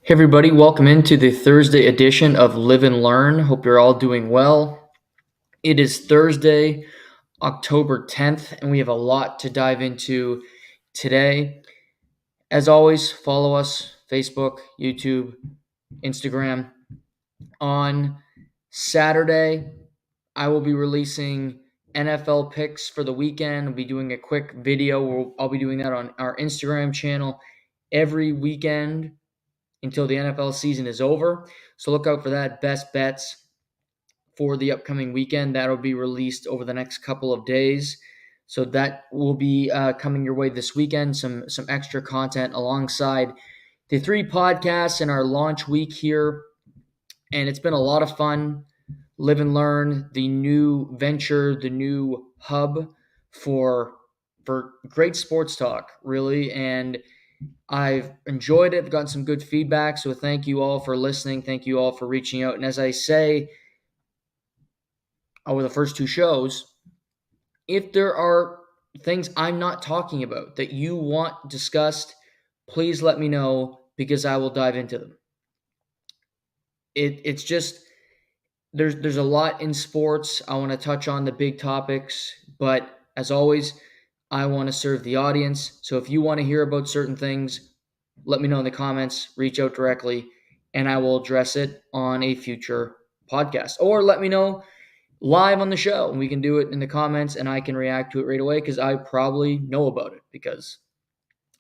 Hey everybody, welcome into the Thursday edition of Live and Learn. Hope you're all doing well. It is Thursday, October 10th, and we have a lot to dive into today. As always, follow us Facebook, YouTube, Instagram. On Saturday, I will be releasing NFL picks for the weekend. I'll be doing a quick video. I'll be doing that on our Instagram channel every weekend until the NFL season is over. So look out for that. Best bets for the upcoming weekend. That'll be released over the next couple of days. So that will be coming your way this weekend. Some extra content alongside the three podcasts in our launch week here. And it's been a lot of fun. Live and Learn, the new venture, the new hub for great sports talk, really. And I've enjoyed it. I've gotten some good feedback. So thank you all for listening. Thank you all for reaching out. And as I say over the first two shows, if there are things I'm not talking about that you want discussed, please let me know because I will dive into them. It's just there's a lot in sports. I want to touch on the big topics, but as always, I want to serve the audience. So if you want to hear about certain things, let me know in the comments, reach out directly, and I will address it on a future podcast. Or let me know live on the show, and we can do it in the comments, and I can react to it right away because I probably know about it because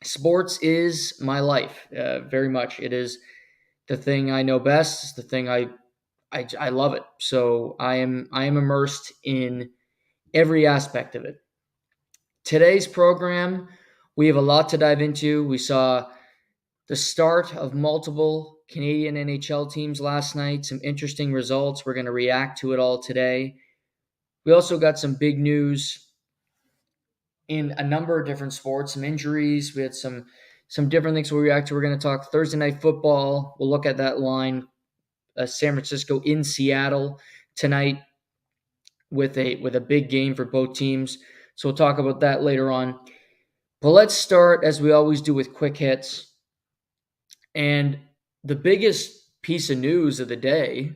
sports is my life, very much. It is the thing I know best. It's the thing I love it. So I am immersed in every aspect of it. Today's program, we have a lot to dive into. We saw the start of multiple Canadian NHL teams last night, some interesting results. We're going to react to it all today. We also got some big news in a number of different sports, some injuries. We had some different things we'll react to. We're going to talk Thursday night football. We'll look at that line. San Francisco in Seattle tonight with a big game for both teams. So we'll talk about that later on. But let's start, as we always do, with quick hits. And the biggest piece of news of the day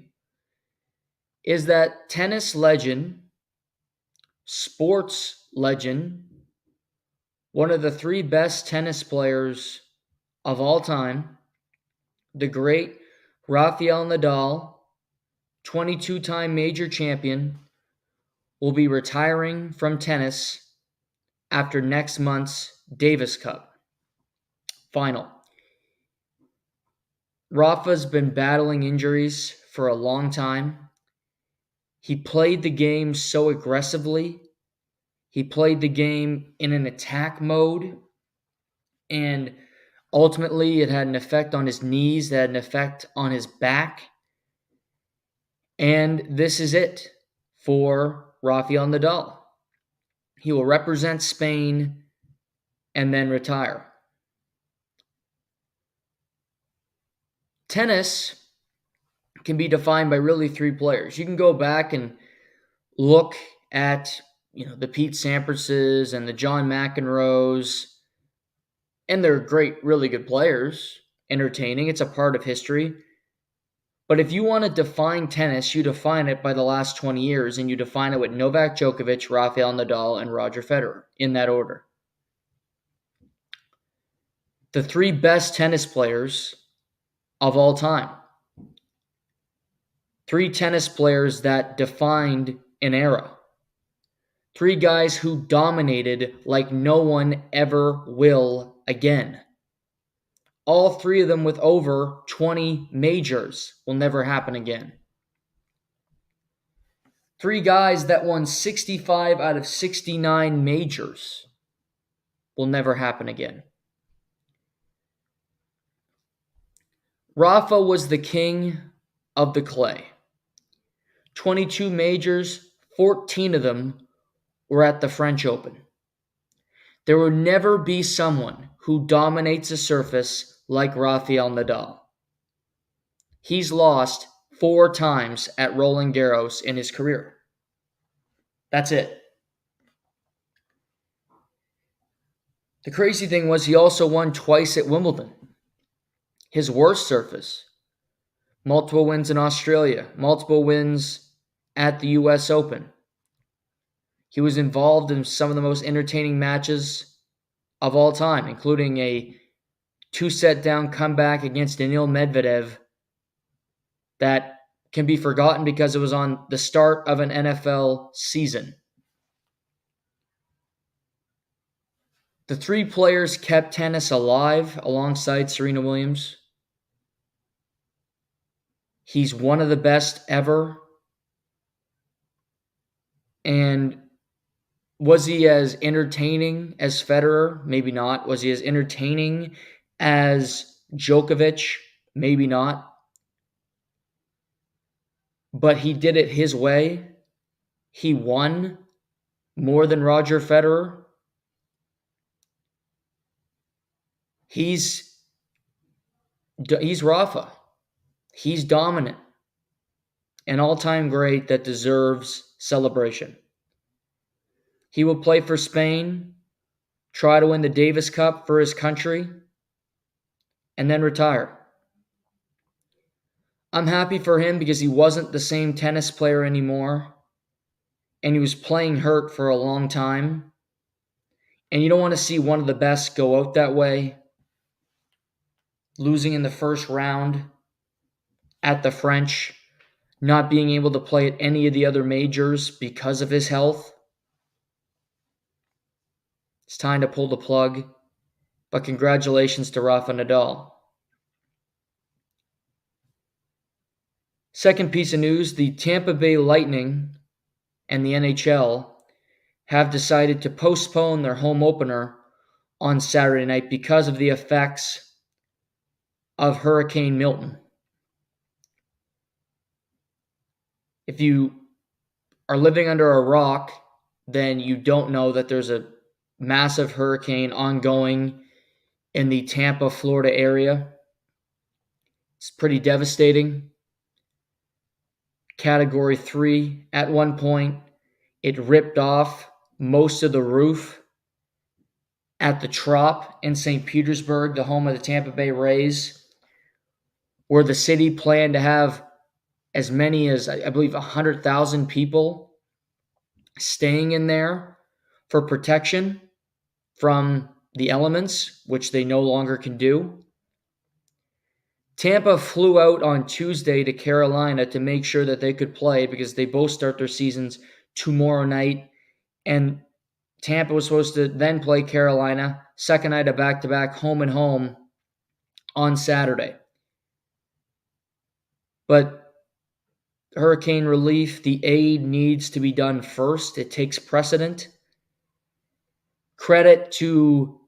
is that tennis legend, sports legend, one of the three best tennis players of all time, the great Rafael Nadal, 22-time major champion, will be retiring from tennis after next month's Davis Cup final. Rafa's been battling injuries for a long time. He played the game so aggressively. He played the game in an attack mode. And ultimately, it had an effect on his knees, it had an effect on his back. And this is it for Rafael Nadal. He will represent Spain and then retire. Tennis can be defined by really three players. You can go back and look at, the Pete Samprases and the John McEnroes, and they're great, really good players, entertaining. It's a part of history. But if you want to define tennis, you define it by the last 20 years, and you define it with Novak Djokovic, Rafael Nadal, and Roger Federer, in that order. The three best tennis players of all time. Three tennis players that defined an era. Three guys who dominated like no one ever will again. All three of them with over 20 majors will never happen again. Three guys that won 65 out of 69 majors will never happen again. Rafa was the king of the clay. 22 majors, 14 of them were at the French Open. There will never be someone who dominates a surface like Rafael Nadal. He's lost 4 times at Roland Garros in his career. That's it. The crazy thing was he also won twice at Wimbledon. His worst surface, multiple wins in Australia, multiple wins at the US Open. He was involved in some of the most entertaining matches of all time, including a 2-set down comeback against Daniil Medvedev that can be forgotten because it was on the start of an NFL season. The three players kept tennis alive alongside Serena Williams. He's one of the best ever. And was he as entertaining as Federer? Maybe not. Was he as entertaining as Djokovic? Maybe not. But he did it his way. He won more than Roger Federer. He's Rafa. He's dominant. An all-time great that deserves celebration. He will play for Spain, try to win the Davis Cup for his country, and then retire. I'm happy for him because he wasn't the same tennis player anymore, and he was playing hurt for a long time. And you don't want to see one of the best go out that way, losing in the first round at the French, not being able to play at any of the other majors because of his health. It's time to pull the plug, but congratulations to Rafa Nadal. Second piece of news, the Tampa Bay Lightning and the NHL have decided to postpone their home opener on Saturday night because of the effects of Hurricane Milton. If you are living under a rock, then you don't know that there's a massive hurricane ongoing in the Tampa, Florida area. It's pretty devastating. Category 3. At one point, it ripped off most of the roof at the Trop in St. Petersburg, the home of the Tampa Bay Rays, where the city planned to have as many as, I believe, 100,000 people staying in there for protection from the elements, which they no longer can do. Tampa flew out on Tuesday to Carolina to make sure that they could play because they both start their seasons tomorrow night. And Tampa was supposed to then play Carolina, second night of back-to-back home and home on Saturday. But hurricane relief, the aid needs to be done first. It takes precedent. Credit to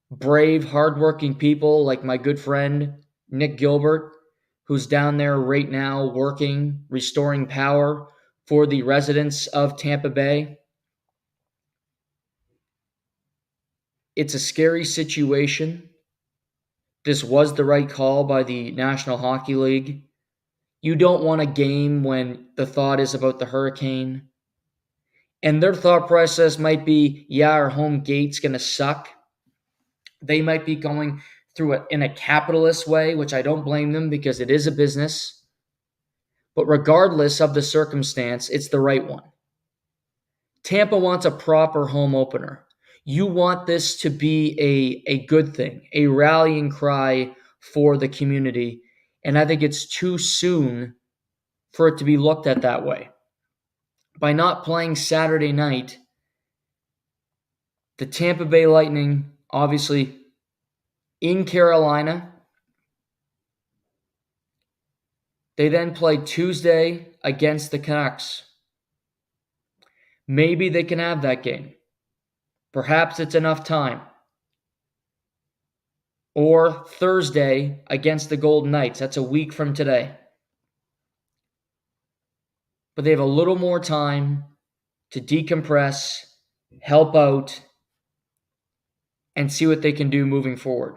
brave, hardworking people like my good friend Nick Gilbert, who's down there right now working, restoring power for the residents of Tampa Bay. It's a scary situation. This was the right call by the National Hockey League. You don't want a game when the thought is about the hurricane. And their thought process might be, yeah, our home gate's going to suck. They might be going through it in a capitalist way, which I don't blame them because it is a business. But regardless of the circumstance, it's the right one. Tampa wants a proper home opener. You want this to be a good thing, a rallying cry for the community. And I think it's too soon for it to be looked at that way. By not playing Saturday night, the Tampa Bay Lightning, obviously in Carolina, they then play Tuesday against the Canucks. Maybe they can have that game. Perhaps it's enough time. Or Thursday against the Golden Knights. That's a week from today. But they have a little more time to decompress, help out, and see what they can do moving forward.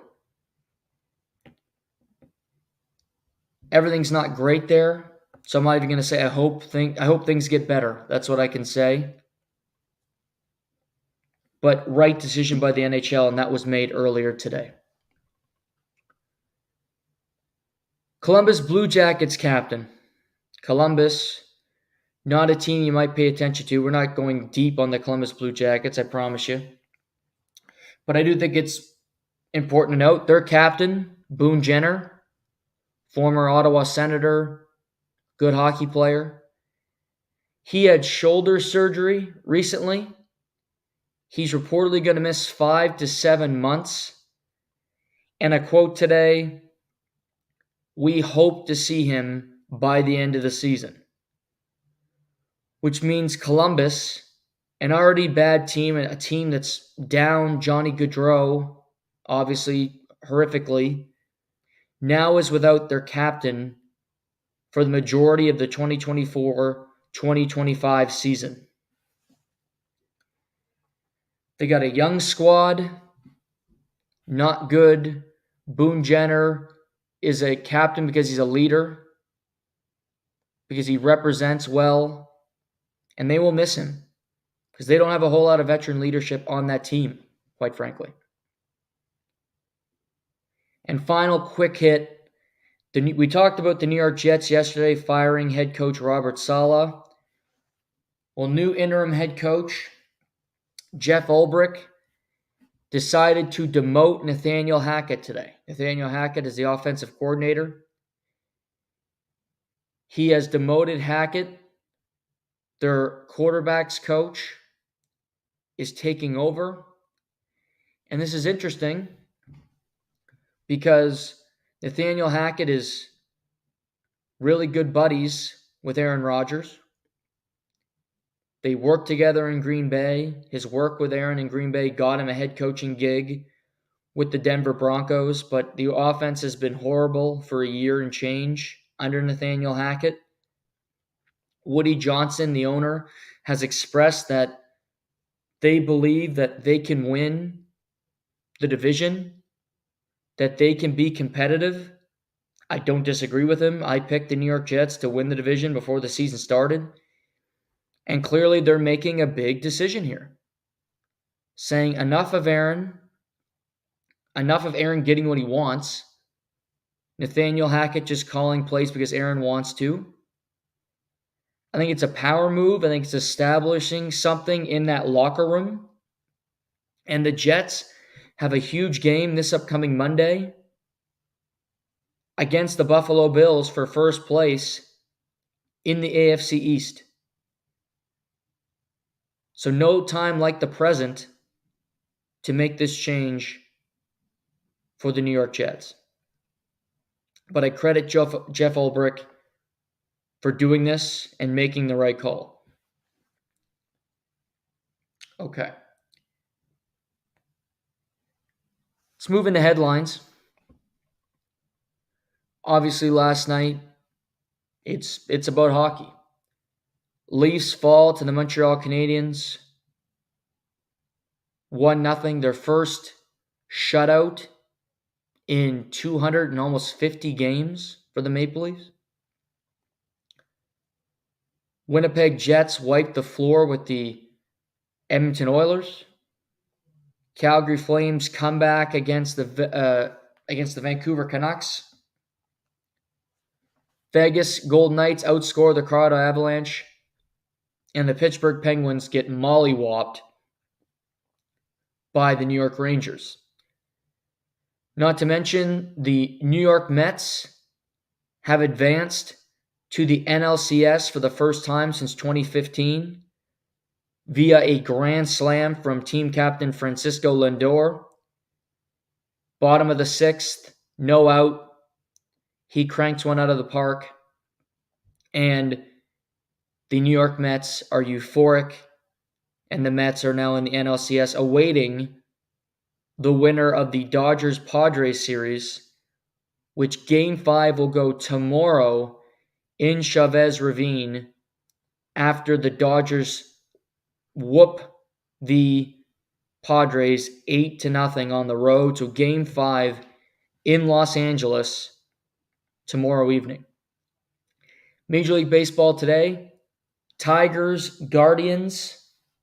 Everything's not great there, so I'm not even going to say I hope things get better. That's what I can say. But right decision by the NHL, and that was made earlier today. Columbus Blue Jackets captain. Columbus, not a team you might pay attention to. We're not going deep on the Columbus Blue Jackets, I promise you. But I do think it's important to note their captain, Boone Jenner, former Ottawa Senator, good hockey player. He had shoulder surgery recently. He's reportedly going to miss 5 to 7 months. And a quote today, "We hope to see him by the end of the season." Which means Columbus, an already bad team, a team that's down Johnny Gaudreau, obviously horrifically, now is without their captain for the majority of the 2024-2025 season. They got a young squad, not good. Boone Jenner is a captain because he's a leader, because he represents well, and they will miss him because they don't have a whole lot of veteran leadership on that team, quite frankly. And final quick hit, we talked about the New York Jets yesterday firing head coach Robert Saleh. Well, new interim head coach Jeff Ulbrich decided to demote Nathaniel Hackett today. Nathaniel Hackett is the offensive coordinator. He has demoted Hackett. Their quarterbacks coach is taking over. And this is interesting because Nathaniel Hackett is really good buddies with Aaron Rodgers. They worked together in Green Bay. His work with Aaron in Green Bay got him a head coaching gig with the Denver Broncos, but the offense has been horrible for a year and change under Nathaniel Hackett. Woody Johnson, the owner, has expressed that they believe that they can win the division, that they can be competitive. I don't disagree with him. I picked the New York Jets to win the division before the season started. And clearly they're making a big decision here, saying enough of Aaron getting what he wants. Nathaniel Hackett just calling plays because Aaron wants to. I think it's a power move. I think it's establishing something in that locker room. And the Jets have a huge game this upcoming Monday against the Buffalo Bills for first place in the AFC East. So no time like the present to make this change for the New York Jets. But I credit Jeff Ulbrich for doing this and making the right call. Okay. Let's move into headlines. Obviously, last night, it's about hockey. Leafs fall to the Montreal Canadiens. 1-0, their first shutout in 200 and almost 50 games for the Maple Leafs. Winnipeg Jets wiped the floor with the Edmonton Oilers. Calgary Flames come back against the Vancouver Canucks. Vegas Golden Knights outscore the Colorado Avalanche. And the Pittsburgh Penguins get mollywopped by the New York Rangers. Not to mention, the New York Mets have advanced to the NLCS for the first time since 2015 via a grand slam from team captain Francisco Lindor. Bottom of the sixth, no out. He cranks one out of the park. And the New York Mets are euphoric. And the Mets are now in the NLCS awaiting the winner of the Dodgers-Padres series, which Game 5 will go tomorrow in Chavez Ravine after the Dodgers whoop the Padres 8-0 on the road. So Game 5 in Los Angeles tomorrow evening. Major League Baseball today, Tigers, Guardians,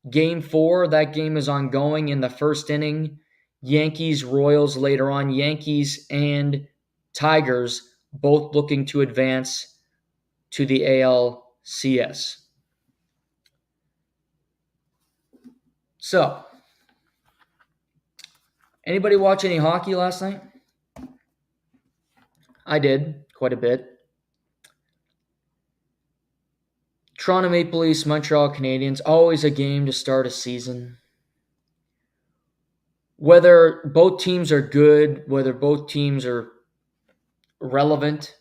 Game 4. That game is ongoing in the first inning. Yankees, Royals later on. Yankees and Tigers both looking to advance to the ALCS. So, anybody watch any hockey last night? I did, quite a bit. Toronto Maple Leafs, Montreal Canadiens, always a game to start a season. Whether both teams are good, whether both teams are relevant,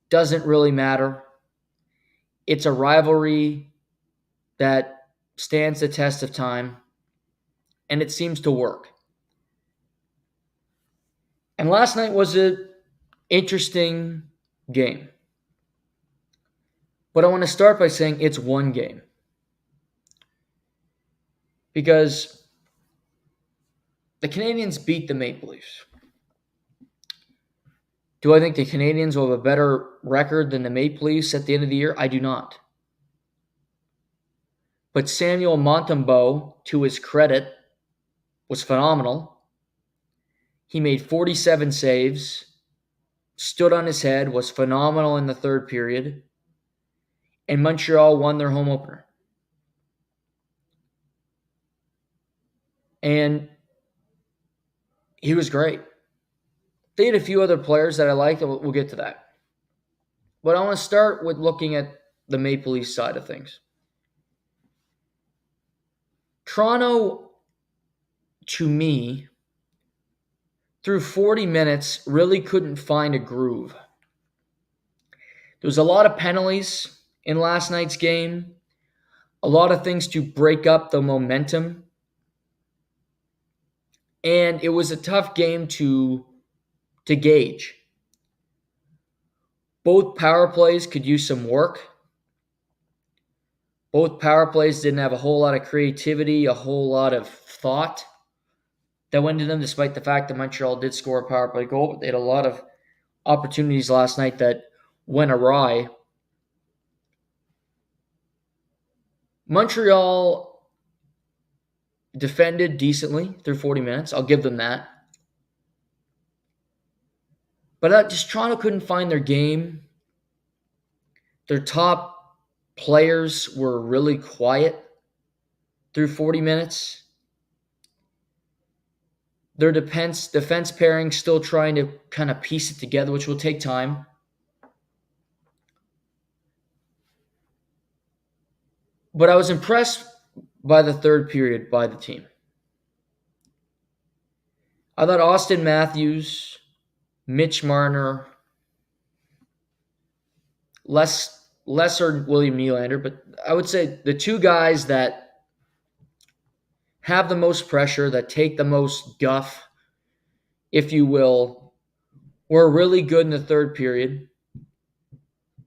doesn't really matter. It's a rivalry that stands the test of time, and it seems to work. And last night was an interesting game. But I want to start by saying it's one game. Because the Canadiens beat the Maple Leafs. Do I think the Canadiens will have a better record than the Maple Leafs at the end of the year? I do not. But Samuel Montembeault, to his credit, was phenomenal. He made 47 saves, stood on his head, was phenomenal in the third period, and Montreal won their home opener. And he was great. They had a few other players that I liked, and we'll get to that. But I want to start with looking at the Maple Leafs side of things. Toronto, to me, through 40 minutes, really couldn't find a groove. There was a lot of penalties in last night's game, a lot of things to break up the momentum, and it was a tough game to gauge. Both power plays could use some work. Both power plays didn't have a whole lot of creativity, a whole lot of thought that went into them, despite the fact that Montreal did score a power play goal. But they had a lot of opportunities last night that went awry. Montreal defended decently through 40 minutes. I'll give them that. But just Toronto couldn't find their game. Their top players were really quiet through 40 minutes. Their defense pairing still trying to kind of piece it together, which will take time. But I was impressed by the third period by the team. I thought Austin Matthews, Mitch Marner, lesser William Nylander, but I would say the two guys that have the most pressure, that take the most guff, if you will, were really good in the third period.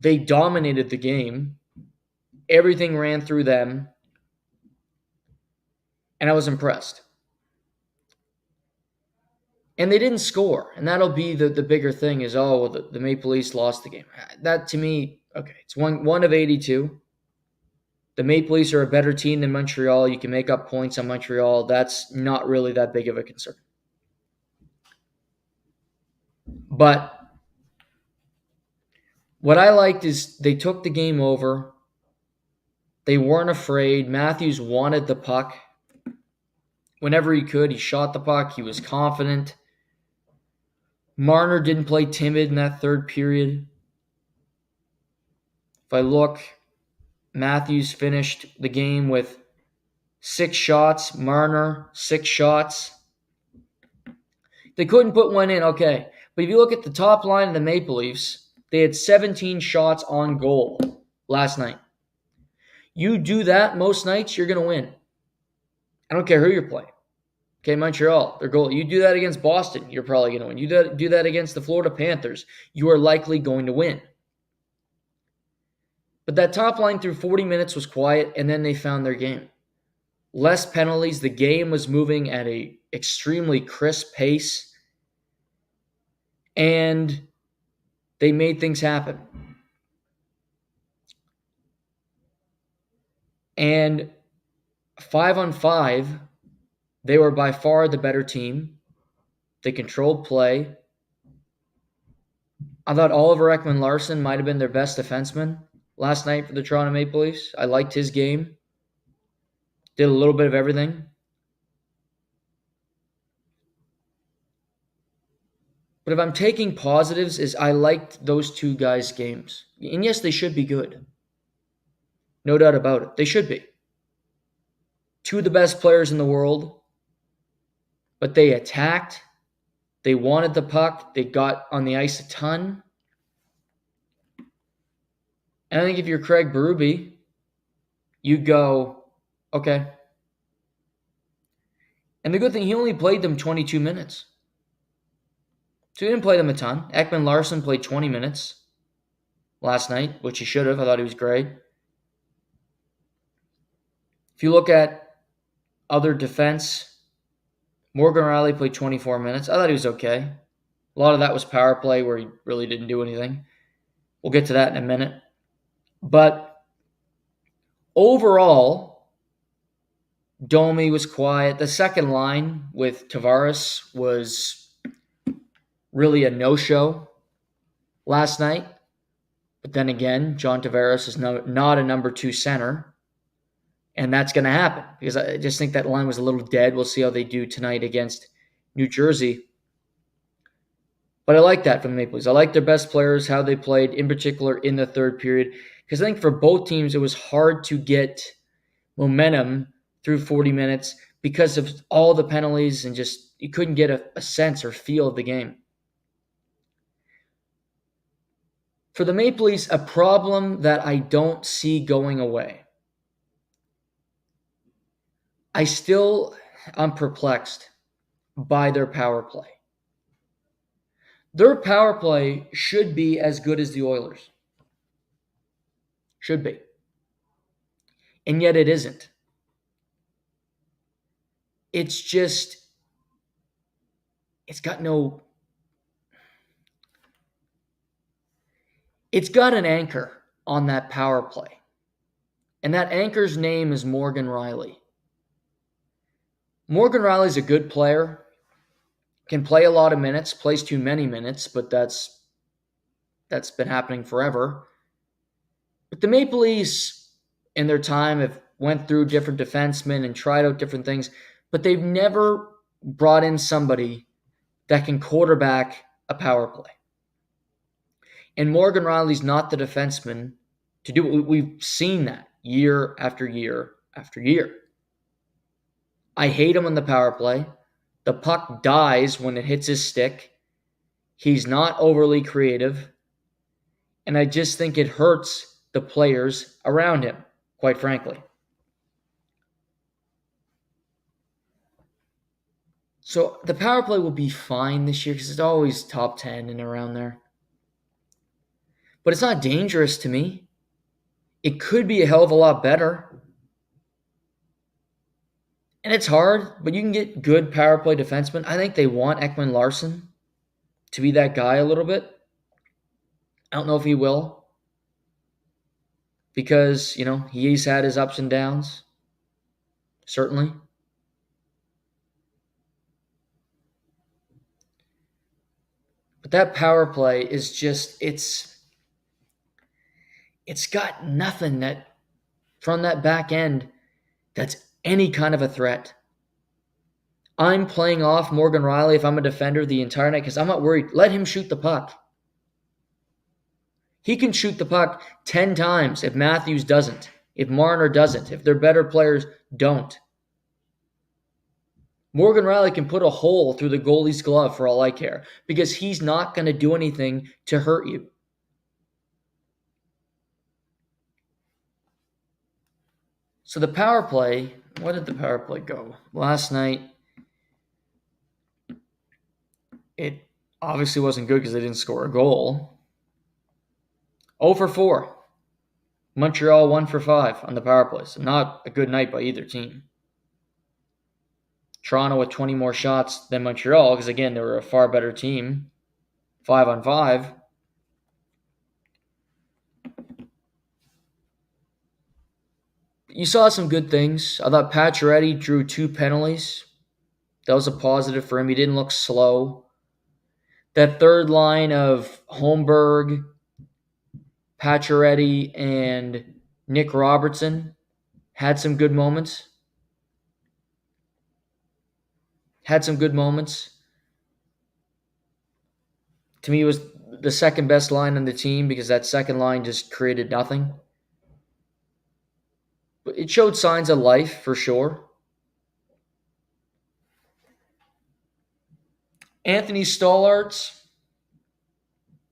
They dominated the game. Everything ran through them. And I was impressed. And they didn't score. And that'll be the bigger thing is, the Maple Leafs lost the game. That, to me, okay, it's one of 82. The Maple Leafs are a better team than Montreal. You can make up points on Montreal. That's not really that big of a concern. But what I liked is they took the game over. They weren't afraid. Matthews wanted the puck. Whenever he could, he shot the puck. He was confident. Marner didn't play timid in that third period. If I look, Matthews finished the game with 6 shots. Marner, 6 shots. They couldn't put one in, okay. But if you look at the top line of the Maple Leafs, they had 17 shots on goal last night. You do that most nights, you're going to win. I don't care who you're playing. Okay, Montreal, their goal. You do that against Boston, you're probably going to win. You do that against the Florida Panthers, you are likely going to win. But that top line through 40 minutes was quiet, and then they found their game. Less penalties. The game was moving at an extremely crisp pace, and they made things happen. And 5-on-5, they were by far the better team. They controlled play. I thought Oliver Ekman-Larsson might have been their best defenseman last night for the Toronto Maple Leafs. I liked his game. Did a little bit of everything. But if I'm taking positives, is I liked those two guys' games. And yes, they should be good. No doubt about it. They should be. Two of the best players in the world. But they attacked. They wanted the puck. They got on the ice a ton. And I think if you're Craig Berube, you go, okay. And the good thing, he only played them 22 minutes. So he didn't play them a ton. Ekman-Larsson played 20 minutes last night, which he should have. I thought he was great. If you look at other defense, Morgan Rielly played 24 minutes. I thought he was okay. A lot of that was power play where he really didn't do anything. We'll get to that in a minute. But overall, Domi was quiet. The second line with Tavares was really a no-show last night. But then again, John Tavares is not a number 2 center. And that's going to happen because I just think that line was a little dead. We'll see how they do tonight against New Jersey. But I like that from the Maple Leafs. I like their best players, how they played, in particular in the third period. Because I think for both teams, it was hard to get momentum through 40 minutes because of all the penalties and just you couldn't get a sense or feel of the game. For the Maple Leafs, a problem that I don't see going away. I'm perplexed by their power play. Their power play should be as good as the Oilers. Should be. And yet it isn't. It's just, it's got an anchor on that power play. And that anchor's name is Morgan Rielly. Morgan Rielly's a good player, can play a lot of minutes, plays too many minutes, but that's been happening forever. But the Maple Leafs, in their time, have went through different defensemen and tried out different things, but they've never brought in somebody that can quarterback a power play. And Morgan Rielly's not the defenseman to do it. We've seen that year after year after year. I hate him on the power play. The puck dies when it hits his stick. He's not overly creative. And I just think it hurts the players around him, quite frankly. So the power play will be fine this year because it's always top 10 and around there. But it's not dangerous to me. It could be a hell of a lot better. And it's hard, but you can get good power play defensemen. I think they want Ekman-Larsson to be that guy a little bit. I don't know if he will. Because, he's had his ups and downs. Certainly. But that power play is just, it's got nothing that, from that back end, that's any kind of a threat. I'm playing off Morgan Rielly if I'm a defender the entire night because I'm not worried. Let him shoot the puck. He can shoot the puck 10 times if Matthews doesn't, if Marner doesn't, if their better players don't. Morgan Rielly can put a hole through the goalie's glove for all I care because he's not going to do anything to hurt you. So the power play, where did the power play go? Last night, it obviously wasn't good because they didn't score a goal. 0 for 4. Montreal 1 for 5 on the power play. So not a good night by either team. Toronto with 20 more shots than Montreal because, again, they were a far better team. 5 on 5. You saw some good things. I thought Pacioretty drew 2 penalties. That was a positive for him. He didn't look slow. That third line of Holmberg, Pacioretty, and Nick Robertson had some good moments. To me, it was the second best line on the team because that second line just created nothing. But it showed signs of life for sure. Anthony Stollarts,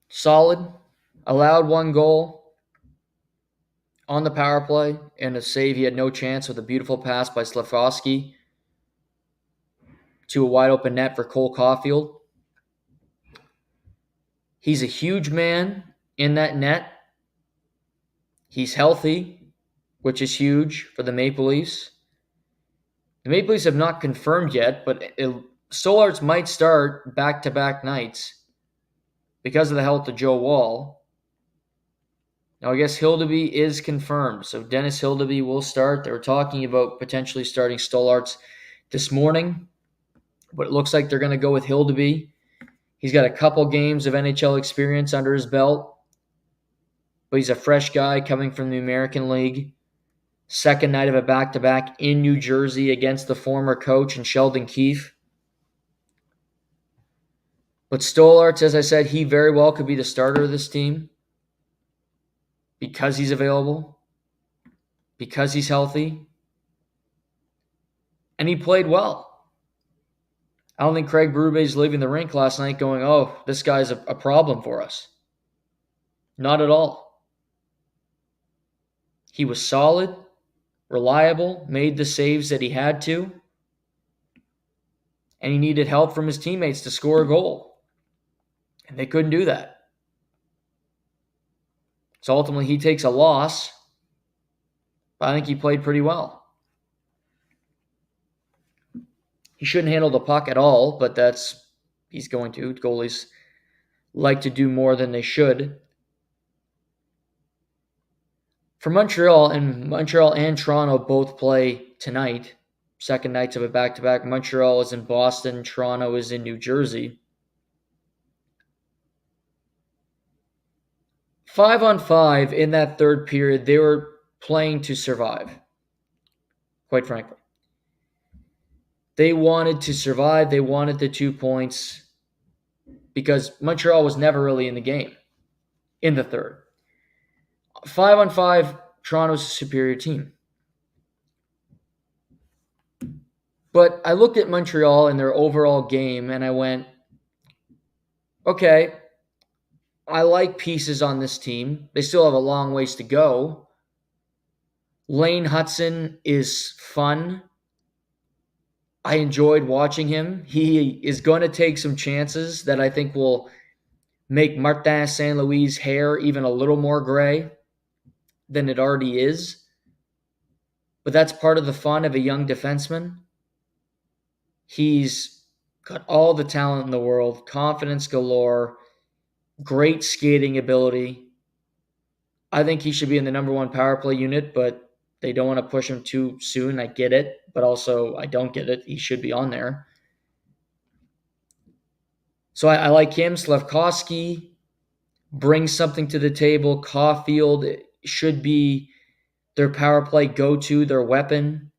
solid. Allowed one goal on the power play and a save he had no chance with a beautiful pass by Slafkovsky to a wide open net for Cole Caulfield. He's a huge man in that net. He's healthy, which is huge for the Maple Leafs. The Maple Leafs have not confirmed yet, but Stollarts might start back-to-back nights because of the health of Joe Woll. Now, I guess Hildeby is confirmed, so Dennis Hildeby will start. They were talking about potentially starting Stollarts this morning, but it looks like they're going to go with Hildeby. He's got a couple games of NHL experience under his belt, but he's a fresh guy coming from the American League. Second night of a back-to-back in New Jersey against the former coach and Sheldon Keefe. But Stollarts, as I said, he very well could be the starter of this team because he's available, because he's healthy, and he played well. I don't think Craig Berube's leaving the rink last night going, oh, this guy's a problem for us. Not at all. He was solid, reliable, made the saves that he had to, and he needed help from his teammates to score a goal. And they couldn't do that. So ultimately, he takes a loss, but I think he played pretty well. He shouldn't handle the puck at all, but he's going to. Goalies like to do more than they should. For Montreal and Toronto both play tonight, second nights of a back-to-back. Montreal is in Boston, Toronto is in New Jersey. 5-on-5 in that third period, they were playing to survive, quite frankly. They wanted to survive. They wanted the 2 points because Montreal was never really in the game in the third. 5-on-5, Toronto's a superior team. But I looked at Montreal and their overall game and I went, okay, I like pieces on this team. They still have a long ways to go. Lane Hutson is fun. I enjoyed watching him. He is going to take some chances that I think will make Martin St. Louis' hair even a little more gray than it already is. But that's part of the fun of a young defenseman. He's got all the talent in the world, confidence galore, great skating ability. I think he should be in the number one power play unit, but they don't want to push him too soon. I get it, but also I don't get it. He should be on there. So I like him. Slafkovsky brings something to the table. Caulfield should be their power play go-to, their weapon.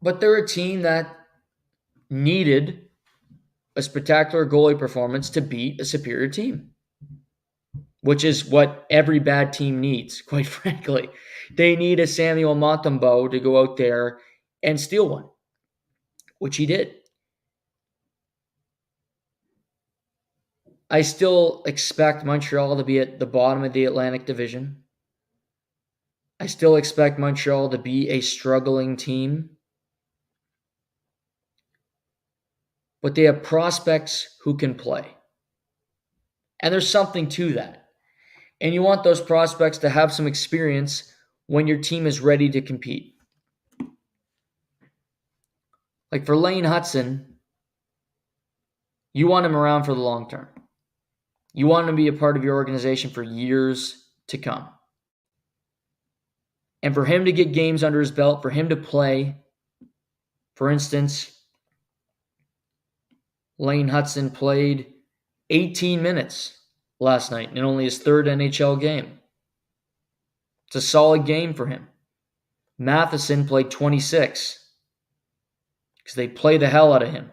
But they're a team that needed a spectacular goalie performance to beat a superior team, which is what every bad team needs, quite frankly. They need a Samuel Montembeault to go out there and steal one, which he did. I still expect Montreal to be at the bottom of the Atlantic Division. I still expect Montreal to be a struggling team. But they have prospects who can play. And there's something to that. And you want those prospects to have some experience when your team is ready to compete. Like for Lane Hutson, you want him around for the long term. You want him to be a part of your organization for years to come. And for him to get games under his belt, for him to play, for instance, Lane Hutson played 18 minutes last night in only his third NHL game. It's a solid game for him. Matheson played 26 because they play the hell out of him.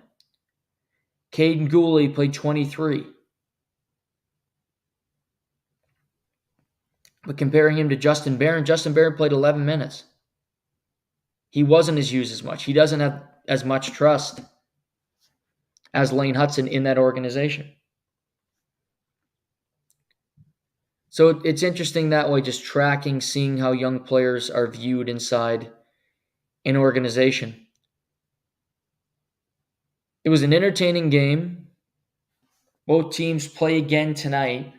Caden Gooley played 23. But comparing him to Justin Barron played 11 minutes. He wasn't used as much. He doesn't have as much trust as Lane Hutson in that organization. So it's interesting that way, just tracking, seeing how young players are viewed inside an organization. It was an entertaining game. Both teams play again tonight.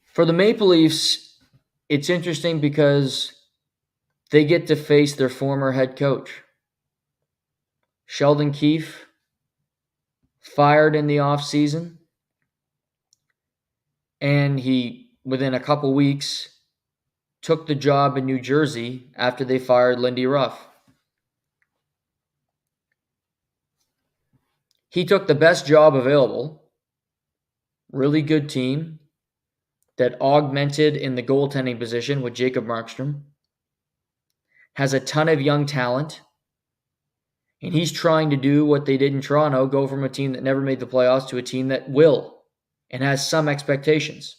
For the Maple Leafs, it's interesting because they get to face their former head coach. Sheldon Keefe, fired in the offseason, and he, within a couple weeks, took the job in New Jersey after they fired Lindy Ruff. He took the best job available, really good team that augmented in the goaltending position with Jacob Markstrom, has a ton of young talent, and he's trying to do what they did in Toronto, go from a team that never made the playoffs to a team that will and has some expectations.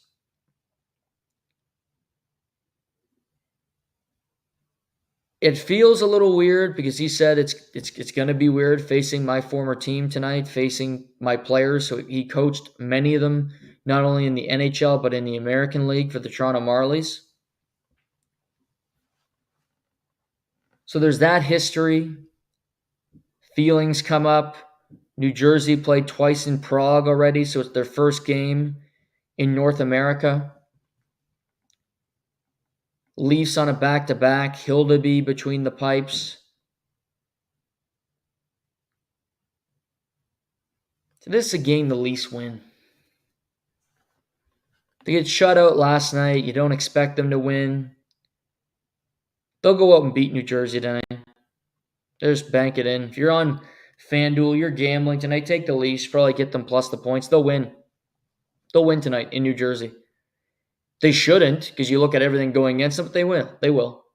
It feels a little weird because he said it's going to be weird facing my former team tonight, facing my players. So he coached many of them, not only in the NHL, but in the American League for the Toronto Marlies. So there's that history. Feelings come up. New Jersey played twice in Prague already, so it's their first game in North America. Leafs on a back-to-back. Hildeby between the pipes. So this is a game the Leafs win. They get shut out last night. You don't expect them to win. They'll go out and beat New Jersey tonight. Just bank it in. If you're on FanDuel, you're gambling tonight, take the Leafs. Probably get them plus the points. They'll win. They'll win tonight in New Jersey. They shouldn't, because you look at everything going against them, but they will. They will.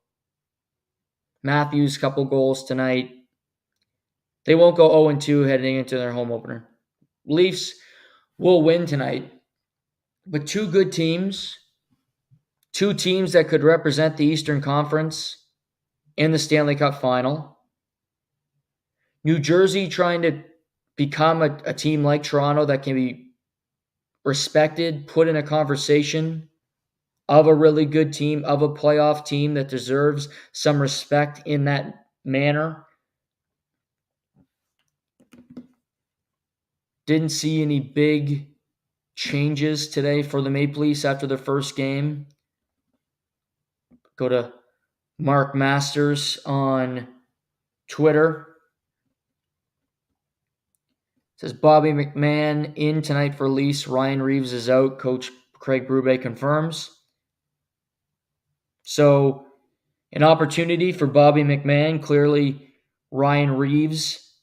Matthews, couple goals tonight. They won't go 0-2 heading into their home opener. Leafs will win tonight. But two good teams, two teams that could represent the Eastern Conference in the Stanley Cup Final. New Jersey trying to become a team like Toronto that can be respected, put in a conversation of a really good team, of a playoff team that deserves some respect in that manner. Didn't see any big changes today for the Maple Leafs after their first game. Go to Mark Masters on Twitter. It says Bobby McMahon in tonight for Leafs. Ryan Reeves is out. Coach Craig Berube confirms. So an opportunity for Bobby McMahon. Clearly, Ryan Reeves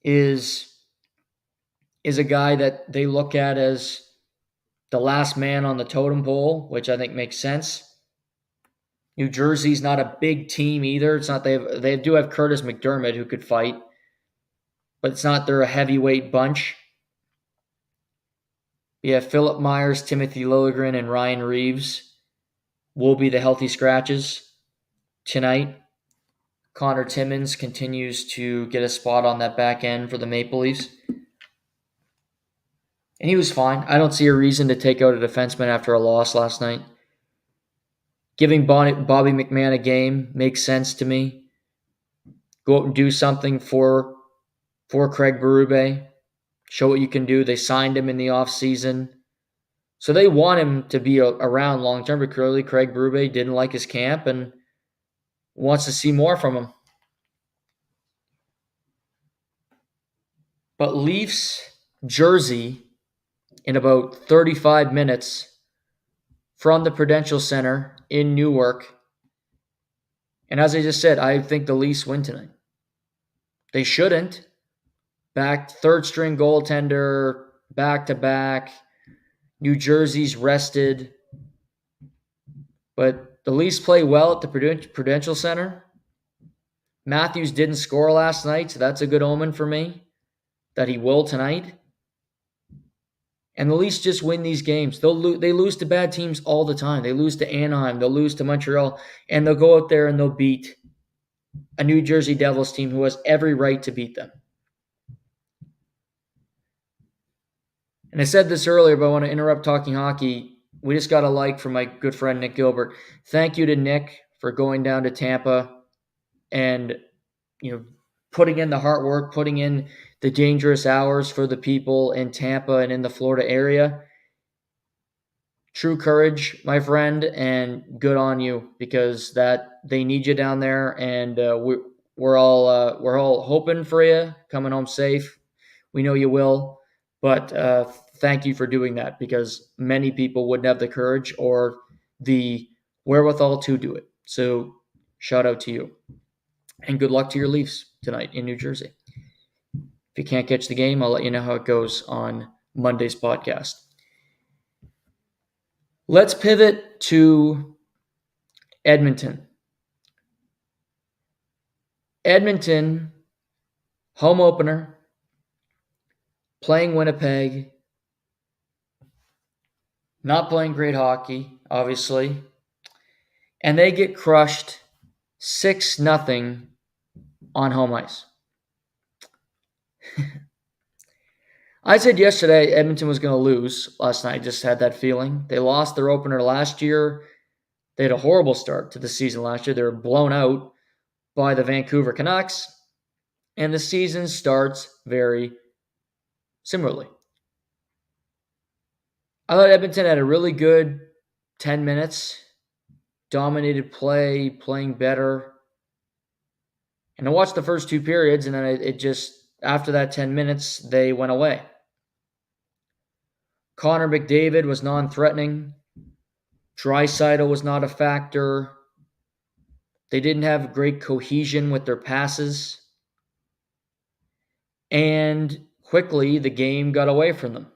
is a guy that they look at as the last man on the totem pole, which I think makes sense. New Jersey's not a big team either. It's not they do have Curtis McDermott who could fight, but it's not they're a heavyweight bunch. We have Philip Myers, Timothy Liljegren, and Ryan Reeves will be the healthy scratches tonight. Connor Timmins continues to get a spot on that back end for the Maple Leafs. And he was fine. I don't see a reason to take out a defenseman after a loss last night. Giving Bobby McMahon a game makes sense to me. Go out and do something for Craig Berube. Show what you can do. They signed him in the offseason. So they want him to be around long-term, but clearly Craig Berube didn't like his camp and wants to see more from him. But Leafs jersey in about 35 minutes from the Prudential Center in Newark. And as I just said, I think the Leafs win tonight. They shouldn't. Back third string goaltender, back to back. New Jersey's rested. But the Leafs play well at the Prudential Center. Matthews didn't score last night, so that's a good omen for me that he will tonight. And the Leafs just win these games. They lose to bad teams all the time. They lose to Anaheim. They'll lose to Montreal. And they'll go out there and they'll beat a New Jersey Devils team who has every right to beat them. And I said this earlier, but I want to interrupt talking hockey. We just got a like from my good friend Nick Gilbert. Thank you to Nick for going down to Tampa and, putting in the hard work, putting in the dangerous hours for the people in Tampa and in the Florida area. True courage, my friend, and good on you, because that they need you down there, and we're all hoping for you coming home safe. We know you will, but thank you for doing that, because many people wouldn't have the courage or the wherewithal to do it. So shout out to you, and good luck to your Leafs tonight in New Jersey. If you can't catch the game, I'll let you know how it goes on Monday's podcast. Let's pivot to Edmonton. Edmonton, home opener, playing Winnipeg, not playing great hockey, obviously, and they get crushed 6-0 on home ice. I said yesterday Edmonton was going to lose last night. I just had that feeling. They lost their opener last year. They had a horrible start to the season last year. They were blown out by the Vancouver Canucks. And the season starts very similarly. I thought Edmonton had a really good 10 minutes. Dominated play, playing better. And I watched the first two periods, and then it just, after that 10 minutes, they went away. Connor McDavid was non-threatening. Draisaitl was not a factor. They didn't have great cohesion with their passes. And quickly, the game got away from them.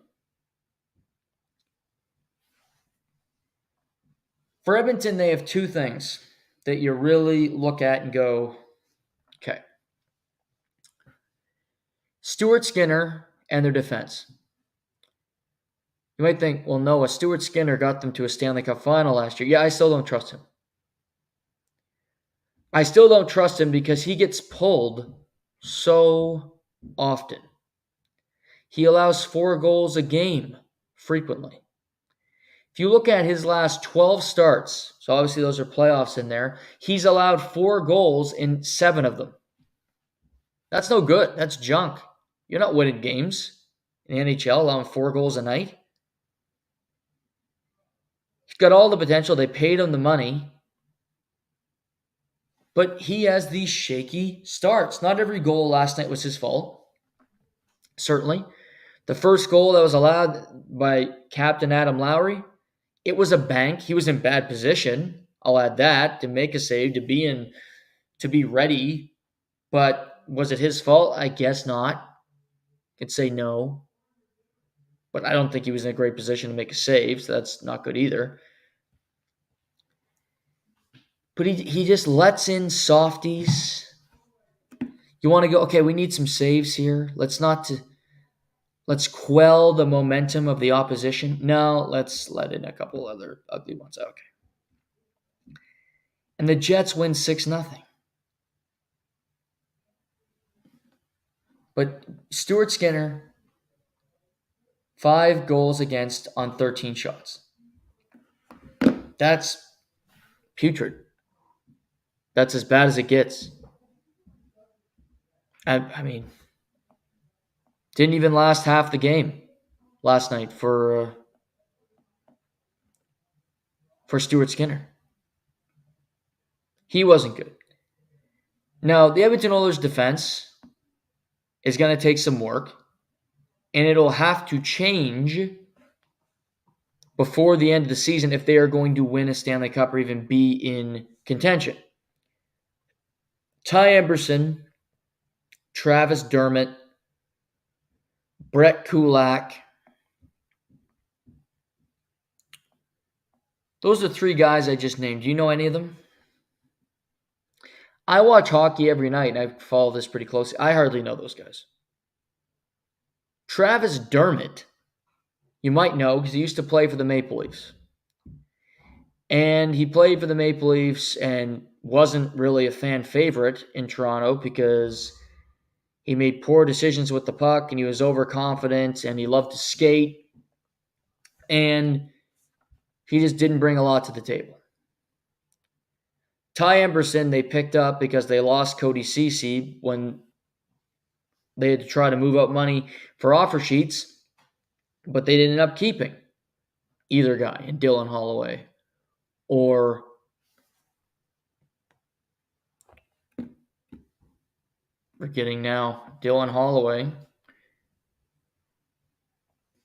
For Edmonton, they have two things that you really look at and go, okay. Stuart Skinner and their defense. You might think, well, no, Stuart Skinner got them to a Stanley Cup final last year. Yeah, I still don't trust him. I still don't trust him because he gets pulled so often. He allows 4 goals a game frequently. If you look at his last 12 starts, so obviously those are playoffs in there, he's allowed 4 goals in 7 of them. That's no good. That's junk. You're not winning games in the NHL allowing 4 goals a night. He's got all the potential. They paid him the money. But he has these shaky starts. Not every goal last night was his fault. Certainly. The first goal that was allowed by Captain Adam Lowry, it was a bank. He was in bad position. I'll add that, to make a save, to be ready. But was it his fault? I guess not. Could say no. But I don't think he was in a great position to make a save, so that's not good either. But he just lets in softies. You want to go, okay, we need some saves here. Let's quell the momentum of the opposition. No, let's let in a couple other ugly ones. Okay. And the Jets win 6-0. But Stuart Skinner, 5 goals against on 13 shots. That's putrid. That's as bad as it gets. I mean, didn't even last half the game last night for Stuart Skinner. He wasn't good. Now, the Edmonton Oilers defense is going to take some work, and it'll have to change before the end of the season if they are going to win a Stanley Cup or even be in contention. Ty Emberson, Travis Dermott, Brett Kulak. Those are three guys I just named. Do you know any of them? I watch hockey every night, and I follow this pretty closely. I hardly know those guys. Travis Dermott, you might know because he used to play for the Maple Leafs. And he played for the Maple Leafs and wasn't really a fan favorite in Toronto because he made poor decisions with the puck and he was overconfident and he loved to skate. And he just didn't bring a lot to the table. Ty Emberson they picked up because they lost Cody Ceci when they had to try to move up money for offer sheets, but they didn't end up keeping either guy in Dylan Holloway or forgetting now Dylan Holloway,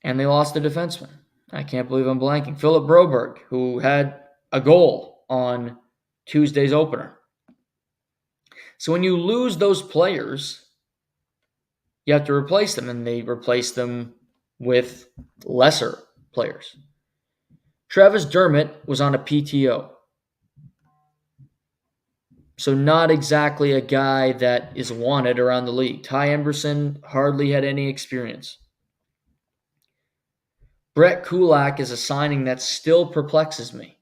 and they lost a defenseman. I can't believe I'm blanking. Philip Broberg, who had a goal on Tuesday's opener. So when you lose those players, you have to replace them, and they replace them with lesser players. Travis Dermott was on a PTO. So not exactly a guy that is wanted around the league. Ty Emberson hardly had any experience. Brett Kulak is a signing that still perplexes me.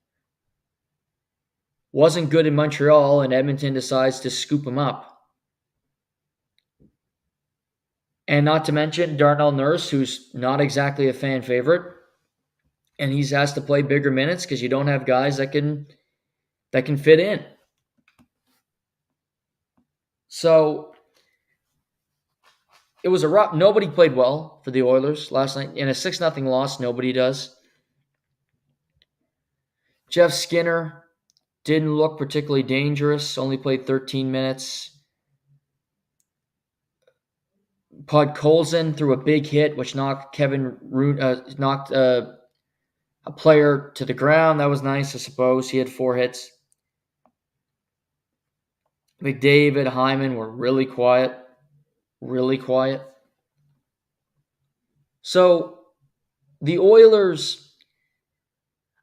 Wasn't good in Montreal, and Edmonton decides to scoop him up. And not to mention Darnell Nurse, who's not exactly a fan favorite, and he's asked to play bigger minutes because you don't have guys that can fit in. So it was a rough. Nobody played well for the Oilers last night. In a 6-0 loss, nobody does. Jeff Skinner didn't look particularly dangerous. Only played 13 minutes. Podkolzin threw a big hit, which knocked a player to the ground. That was nice, I suppose. He had 4 hits. McDavid, Hyman were really quiet. Really quiet. So the Oilers,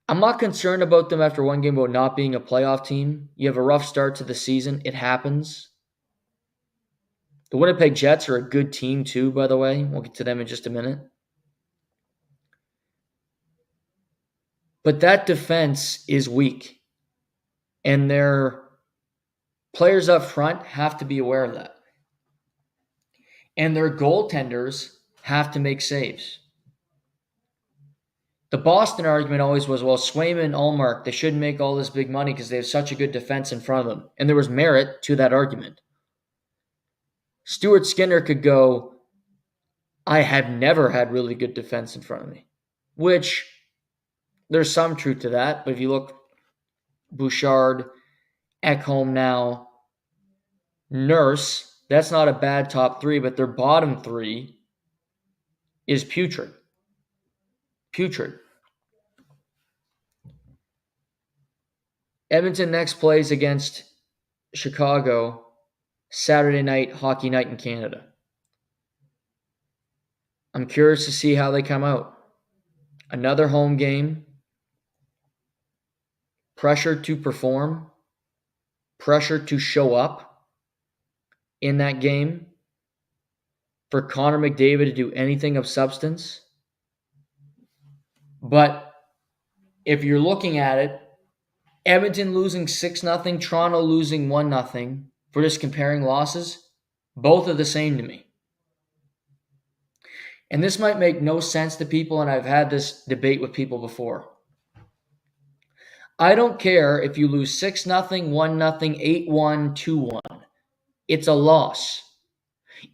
I'm not concerned about them after one game about not being a playoff team. You have a rough start to the season. It happens. The Winnipeg Jets are a good team too, by the way. We'll get to them in just a minute. But that defense is weak. And their players up front have to be aware of that. And their goaltenders have to make saves. The Boston argument always was, well, Swayman, Ullmark, they shouldn't make all this big money because they have such a good defense in front of them. And there was merit to that argument. Stuart Skinner could go, I have never had really good defense in front of me. Which, there's some truth to that. But if you look, Bouchard, Ekholm now, Nurse, that's not a bad top 3, but their bottom 3 is putrid. Putrid. Edmonton next plays against Chicago Saturday night, hockey night in Canada. I'm curious to see how they come out. Another home game. Pressure to perform. Pressure to show up in that game. For Connor McDavid to do anything of substance. But if you're looking at it, Edmonton losing 6-0, Toronto losing 1-0, for just comparing losses, both are the same to me. And this might make no sense to people, and I've had this debate with people before. I don't care if you lose 6-0, 1-0, 8-1, 2-1. It's a loss.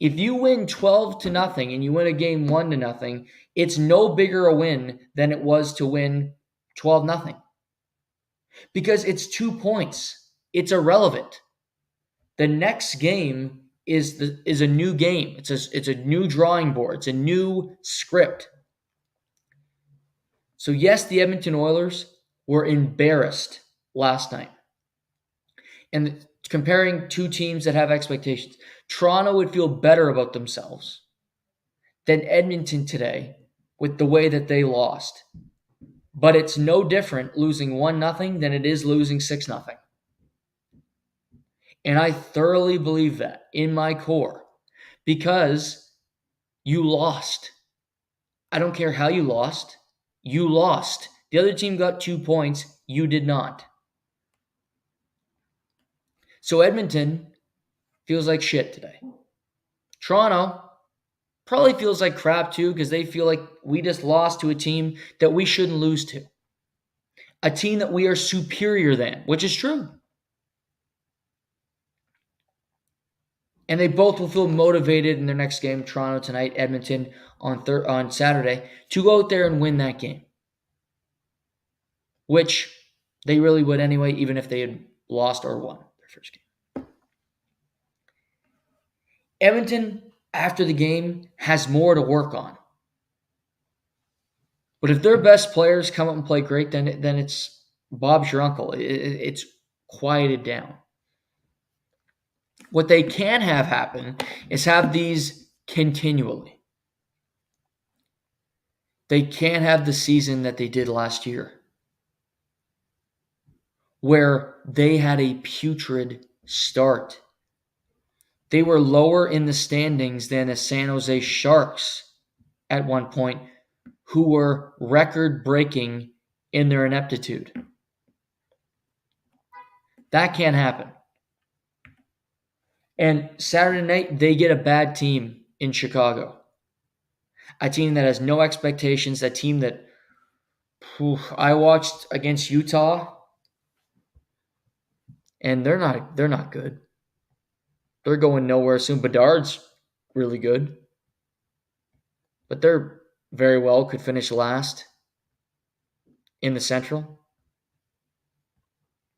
If you win 12-0 and you win a game 1-0, it's no bigger a win than it was to win 12-0. Because it's 2 points. It's irrelevant. The next game is a new game. It's a new drawing board. It's a new script. So yes, the Edmonton Oilers were embarrassed last night. And comparing two teams that have expectations, Toronto would feel better about themselves than Edmonton today with the way that they lost. But it's no different losing 1-0 than it is losing 6-0. And I thoroughly believe that in my core because you lost. I don't care how you lost. You lost. The other team got 2 points. You did not. So Edmonton feels like shit today. Toronto probably feels like crap too because they feel like we just lost to a team that we shouldn't lose to. A team that we are superior than, which is true. And they both will feel motivated in their next game, Toronto tonight, Edmonton on Saturday, to go out there and win that game. Which they really would anyway, even if they had lost or won their first game. Edmonton, after the game, has more to work on. But if their best players come up and play great, then it's Bob's your uncle. It's quieted down. What they can have happen is have these continually. They can't have the season that they did last year, where they had a putrid start. They were lower in the standings than the San Jose Sharks at one point, who were record-breaking in their ineptitude. That can't happen. And Saturday night, they get a bad team in Chicago. A team that has no expectations, a team that I watched against Utah, and they're not good. They're going nowhere soon. Bedard's really good. But they're very well could finish last in the Central.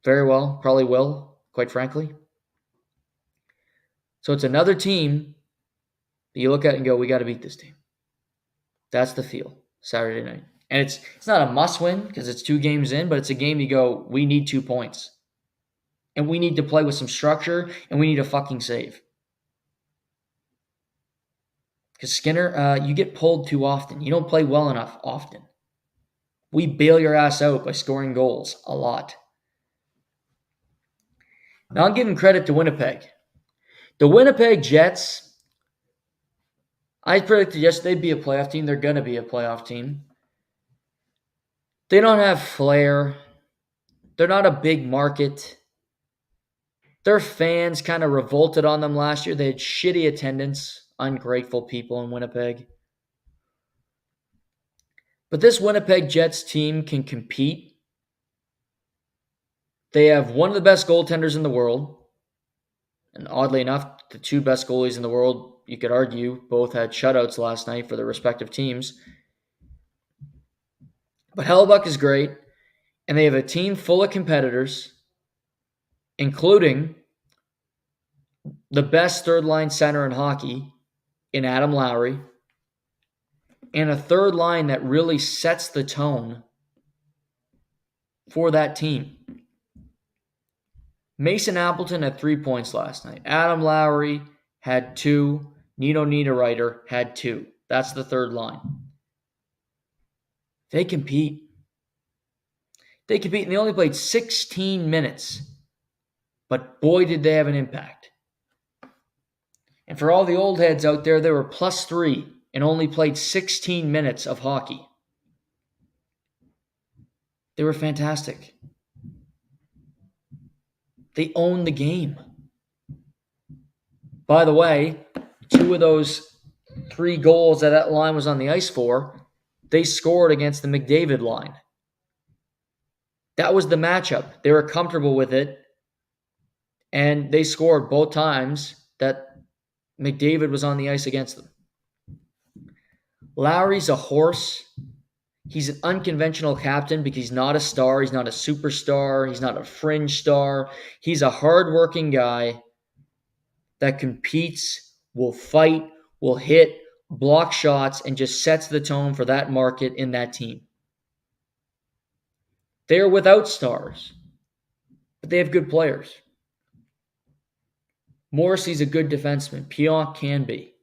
Very well, probably will, quite frankly. So it's another team that you look at and go, we got to beat this team. That's the feel Saturday night. And it's not a must-win because it's 2 games in, but it's a game you go, we need 2 points. And we need to play with some structure, and we need a fucking save. Because Skinner, you get pulled too often. You don't play well enough often. We bail your ass out by scoring goals a lot. Now I'm giving credit to Winnipeg. The Winnipeg Jets, I predicted yesterday they'd be a playoff team. They're going to be a playoff team. They don't have flair. They're not a big market. Their fans kind of revolted on them last year. They had shitty attendance, ungrateful people in Winnipeg. But this Winnipeg Jets team can compete. They have one of the best goaltenders in the world. And oddly enough, the 2 best goalies in the world, you could argue, both had shutouts last night for their respective teams. But Hellebuck is great. And they have a team full of competitors, including the best third-line center in hockey in Adam Lowry, and a third line that really sets the tone for that team. Mason Appleton had 3 points last night. Adam Lowry had 2. Nino Niederreiter had 2. That's the third line. They compete. And they only played 16 minutes. But boy, did they have an impact. And for all the old heads out there, they were +3 and only played 16 minutes of hockey. They were fantastic. They owned the game. By the way, 2 of those 3 goals that line was on the ice for, they scored against the McDavid line. That was the matchup. They were comfortable with it, and they scored both times that McDavid was on the ice against them. Lowry's a horse. He's an unconventional captain because he's not a star. He's not a superstar. He's not a fringe star. He's a hardworking guy that competes, will fight, will hit, block shots, and just sets the tone for that market in that team. They're without stars, but they have good players. Morrissey's a good defenseman. Pionk can be.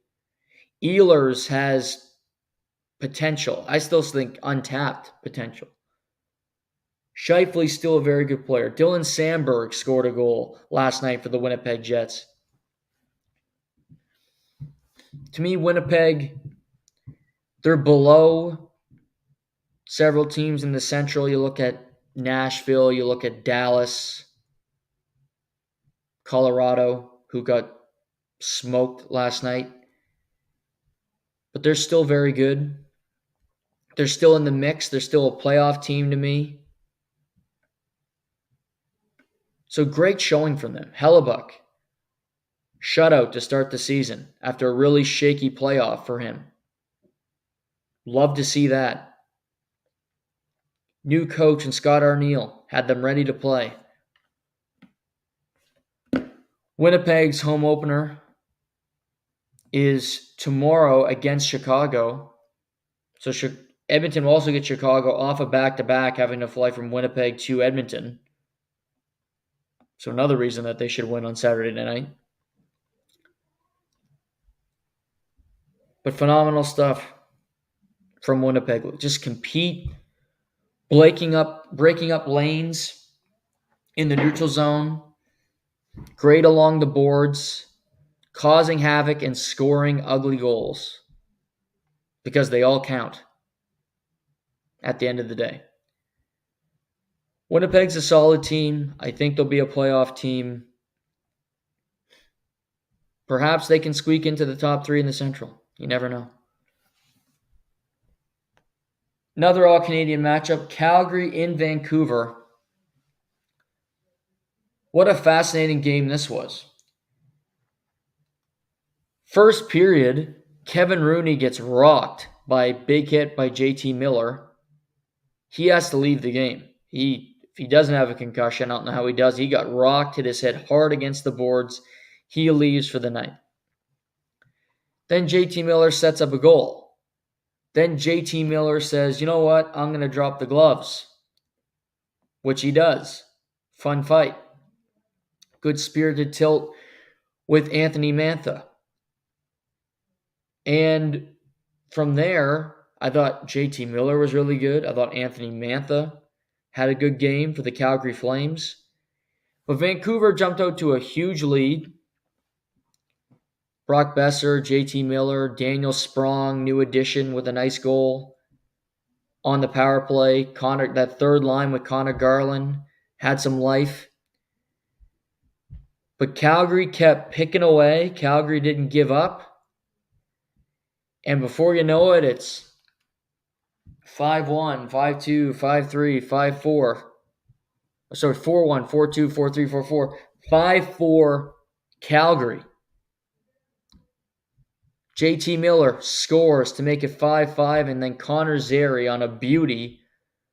Ehlers has potential. I still think untapped potential. Scheifele's still a very good player. Dylan Sandberg scored a goal last night for the Winnipeg Jets. To me, Winnipeg, they're below several teams in the Central. You look at Nashville, you look at Dallas, Colorado, who got smoked last night. But they're still very good. They're still in the mix. They're still a playoff team to me. So great showing from them. Hellebuck, shutout to start the season after a really shaky playoff for him. Love to see that. New coach and Scott Arniel had them ready to play. Winnipeg's home opener is tomorrow against Chicago. So Edmonton will also get Chicago off a back-to-back, having to fly from Winnipeg to Edmonton. So another reason that they should win on Saturday night. But phenomenal stuff from Winnipeg. Just compete, breaking up lanes in the neutral zone, great along the boards, causing havoc and scoring ugly goals. Because they all count at the end of the day. Winnipeg's a solid team. I think they'll be a playoff team. Perhaps they can squeak into the top 3 in the Central. You never know. Another all-Canadian matchup, Calgary in Vancouver. What a fascinating game this was. First period, Kevin Rooney gets rocked by a big hit by JT Miller. He has to leave the game. If he doesn't have a concussion, I don't know how he does. He got rocked, hit his head hard against the boards. He leaves for the night. Then JT Miller sets up a goal. Then JT Miller says, you know what? I'm going to drop the gloves. Which he does. Fun fight. Good spirited tilt with Anthony Mantha. And from there, I thought JT Miller was really good. I thought Anthony Mantha had a good game for the Calgary Flames. But Vancouver jumped out to a huge lead. Brock Besser, JT Miller, Daniel Sprong, new addition with a nice goal on the power play. That third line with Connor Garland had some life. But Calgary kept picking away. Calgary didn't give up. And before you know it, it's 5-1, 5-2, 5-3, 5-4. Sorry, 4-1, 4-2, 4-3, 4-4. 5-4 Calgary. JT Miller scores to make it 5-5, and then Connor Zary on a beauty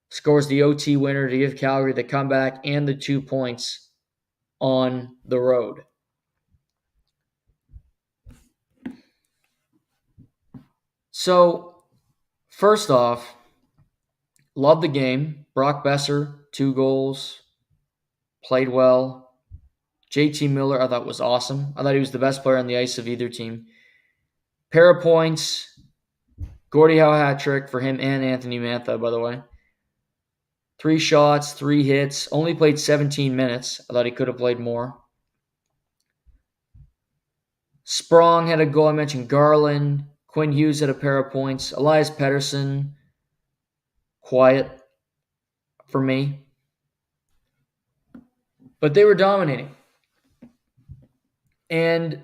scores the OT winner to give Calgary the comeback and the 2 points on the road. So, first off, love the game. Brock Besser, 2 goals, played well. JT Miller, I thought was awesome. I thought he was the best player on the ice of either team. Pair of points, Gordie Howe hat trick for him and Anthony Mantha, by the way. 3 shots, 3 hits, only played 17 minutes. I thought he could have played more. Sprong had a goal. I mentioned Garland. Quinn Hughes had a pair of points. Elias Pettersson, quiet for me. But they were dominating. And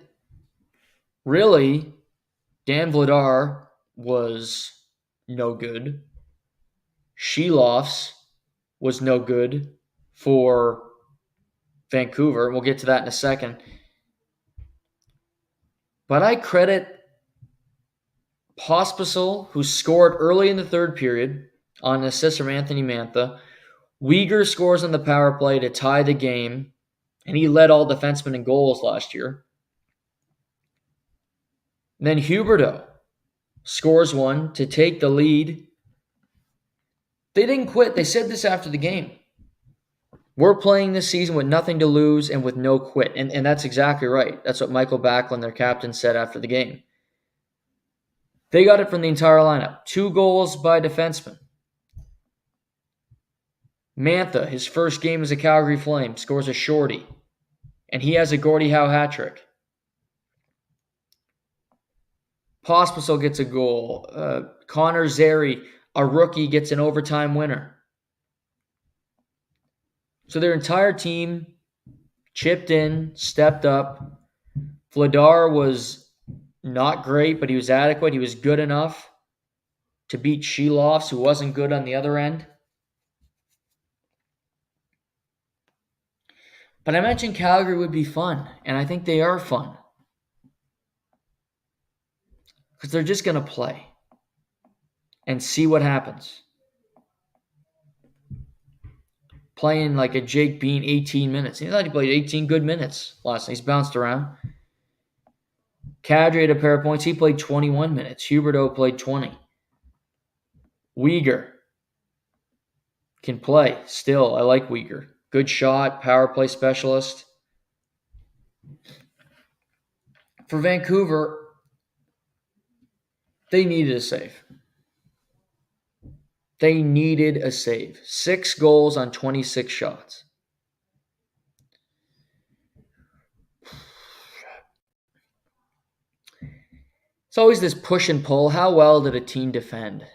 really, Dan Vladar was no good. Sheloffs was no good for Vancouver. We'll get to that in a second. But I credit Pospisil, who scored early in the third period on an assist from Anthony Mantha. Weegar scores on the power play to tie the game, and he led all defensemen in goals last year. And then Huberdeau scores one to take the lead. They didn't quit. They said this after the game. We're playing this season with nothing to lose and with no quit. And that's exactly right. That's what Michael Backlund, their captain, said after the game. They got it from the entire lineup. 2 goals by defensemen. Mantha, his first game as a Calgary Flame, scores a shorty. And he has a Gordie Howe hat trick. Pospisil gets a goal. Connor Zary, a rookie, gets an overtime winner. So their entire team chipped in, stepped up. Vladar was not great, but he was adequate. He was good enough to beat Shelovs, who wasn't good on the other end. But I mentioned Calgary would be fun, and I think they are fun. Because they're just going to play and see what happens. Playing like a Jake Bean 18 minutes. He thought he played 18 good minutes last night. He's bounced around. Kadri had a pair of points. He played 21 minutes. Huberdeau played 20. Weegar can play still. I like Weegar. Good shot, power play specialist. For Vancouver, they needed a save. They needed a save. 6 goals on 26 shots. It's always this push and pull. How well did a team defend?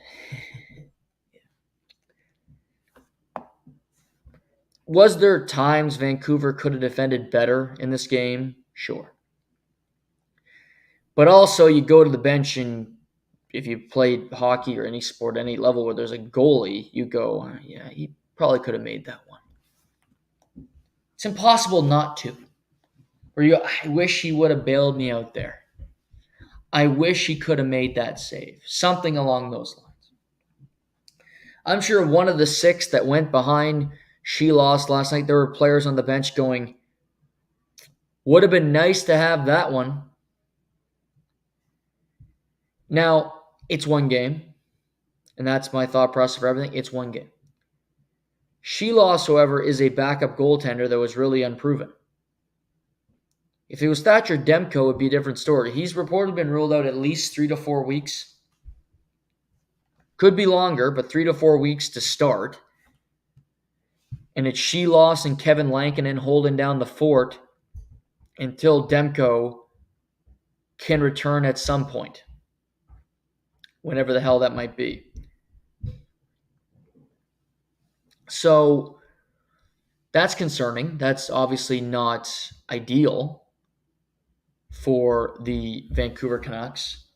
Was there times Vancouver could have defended better in this game? Sure. But also, you go to the bench, and if you played hockey or any sport, any level where there's a goalie, you go, yeah, he probably could have made that one. It's impossible not to. Or I wish he would have bailed me out there. I wish he could have made that save. Something along those lines. I'm sure one of the 6 that went behind Shelovs last night, there were players on the bench going, would have been nice to have that one. Now, it's one game, and that's my thought process for everything. It's one game. Shelovs, however, is a backup goaltender that was really unproven. If it was Thatcher Demko, it would be a different story. He's reportedly been ruled out at least 3 to 4 weeks. Could be longer, but 3 to 4 weeks to start. And it's Shelovs and Kevin Lankinen holding down the fort until Demko can return at some point. Whenever the hell that might be. So that's concerning. That's obviously not ideal for the Vancouver Canucks.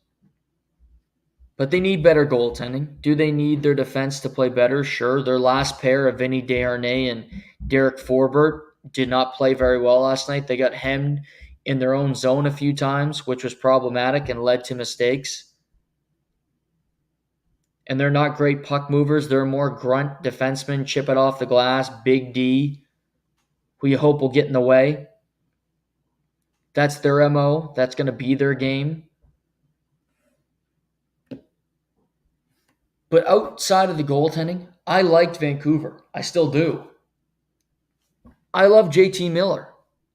But they need better goaltending. Do they need their defense to play better? Sure. Their last pair of Vinny Desharnais and Derek Forbort did not play very well last night. They got hemmed in their own zone a few times, which was problematic and led to mistakes. And they're not great puck movers. They're more grunt defensemen, chip it off the glass, Big D, who you hope will get in the way. That's their MO. That's going to be their game. But outside of the goaltending, I liked Vancouver. I still do. I love JT Miller.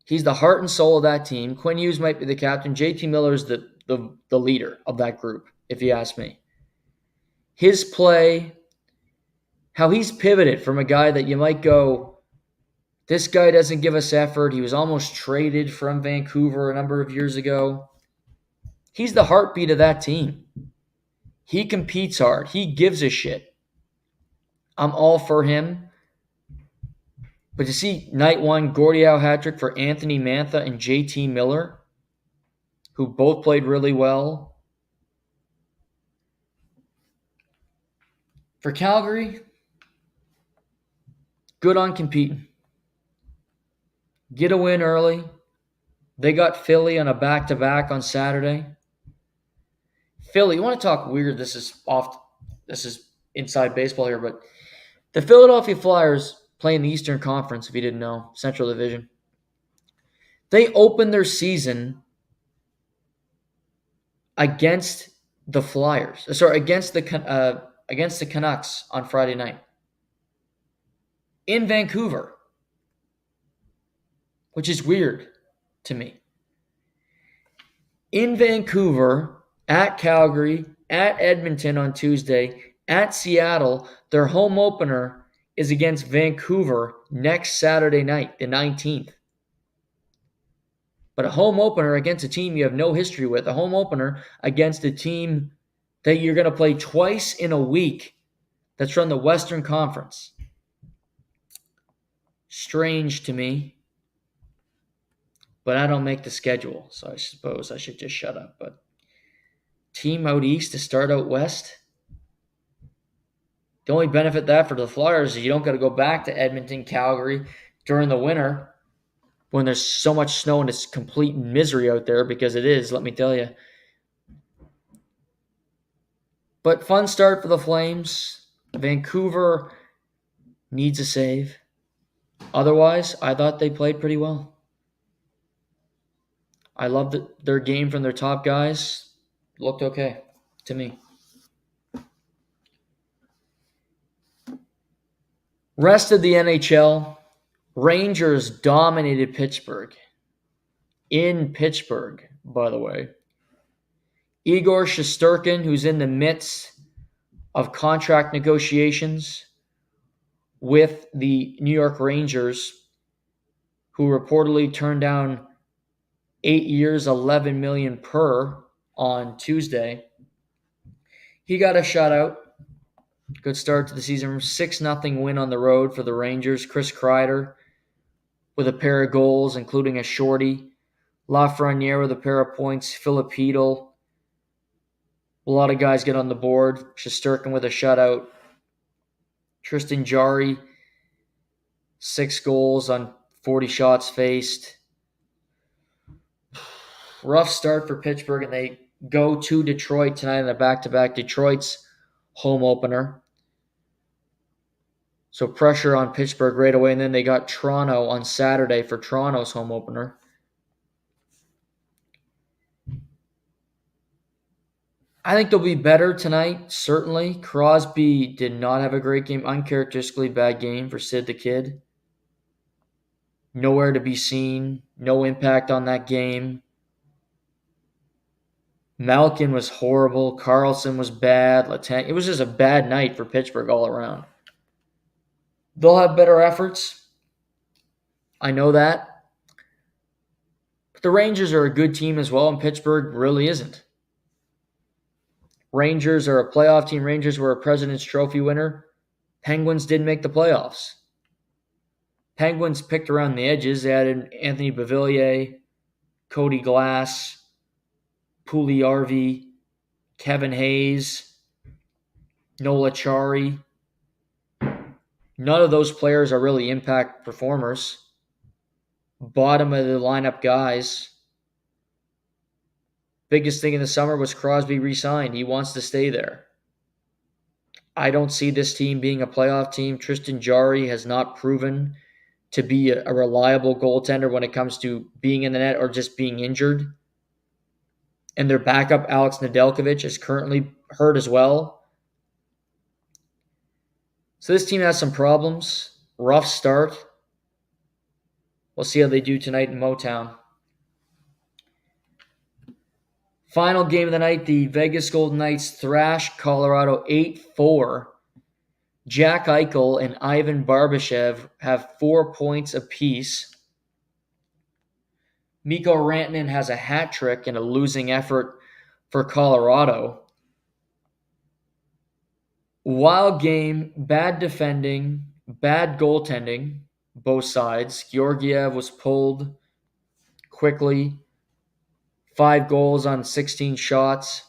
He's the heart and soul of that team. Quinn Hughes might be the captain. JT Miller is the leader of that group, if you ask me. His play, how he's pivoted from a guy that you might go, this guy doesn't give us effort. He was almost traded from Vancouver a number of years ago. He's the heartbeat of that team. He competes hard. He gives a shit. I'm all for him. But to see night one, Gordie Howe hat trick for Anthony Mantha and JT Miller, who both played really well. For Calgary, good on competing. Get a win early. They got Philly on a back-to-back on Saturday. Philly, you want to talk weird? This is inside baseball here, but the Philadelphia Flyers play in the Eastern Conference, if you didn't know, Central Division. They opened their season against the Flyers. Against the Canucks on Friday night in Vancouver. which is weird to me. In Vancouver, at Calgary, at Edmonton on Tuesday, at Seattle, their home opener is against Vancouver next Saturday night, the 19th. But a home opener against a team you have no history with, a home opener against a team that you're going to play twice in a week that's from the Western Conference. Strange to me. But I don't make the schedule, so I suppose I should just shut up. But team out east to start out west? The only benefit that for the Flyers is you don't got to go back to Edmonton, Calgary during the winter when there's so much snow and it's complete misery out there, because it is, let me tell you. But fun start for the Flames. Vancouver needs a save. Otherwise, I thought they played pretty well. I loved their game from their top guys. Looked okay to me. Rest of the NHL, Rangers dominated Pittsburgh. In Pittsburgh, by the way. Igor Shesterkin, who's in the midst of contract negotiations with the New York Rangers, who reportedly turned down 8 years, $11 million per on Tuesday. He got a shutout. Good start to the season. 6-0 win on the road for the Rangers. Chris Kreider with a pair of goals, including a shorty. Lafreniere with a pair of points. Filipino. A lot of guys get on the board. Shesterkin with a shutout. Tristan Jarry, 6 goals on 40 shots faced. Rough start for Pittsburgh, and they go to Detroit tonight in a back-to-back. Detroit's home opener. So pressure on Pittsburgh right away, and then they got Toronto on Saturday for Toronto's home opener. I think they'll be better tonight, certainly. Crosby did not have a great game. Uncharacteristically bad game for Sid the Kid. Nowhere to be seen. No impact on that game. Malkin was horrible. Carlson was bad. It was just a bad night for Pittsburgh all around. They'll have better efforts. I know that. But the Rangers are a good team as well, and Pittsburgh really isn't. Rangers are a playoff team. Rangers were a President's Trophy winner. Penguins didn't make the playoffs. Penguins picked around the edges. They added Anthony Beauvillier, Cody Glass, Puljujärvi, Kevin Hayes, Nola Chari. None of those players are really impact performers. Bottom of the lineup guys. Biggest thing in the summer was Crosby re-signed. He wants to stay there. I don't see this team being a playoff team. Tristan Jarry has not proven to be a reliable goaltender when it comes to being in the net or just being injured. And their backup, Alex Nedeljkovic, is currently hurt as well. So this team has some problems. Rough start. We'll see how they do tonight in Motown. Final game of the night, the Vegas Golden Knights thrash Colorado 8-4. Jack Eichel and Ivan Barbashev have 4 points apiece. Mikko Rantanen has a hat trick in a losing effort for Colorado. Wild game, bad defending, bad goaltending, both sides. Georgiev was pulled quickly. 5 goals on 16 shots.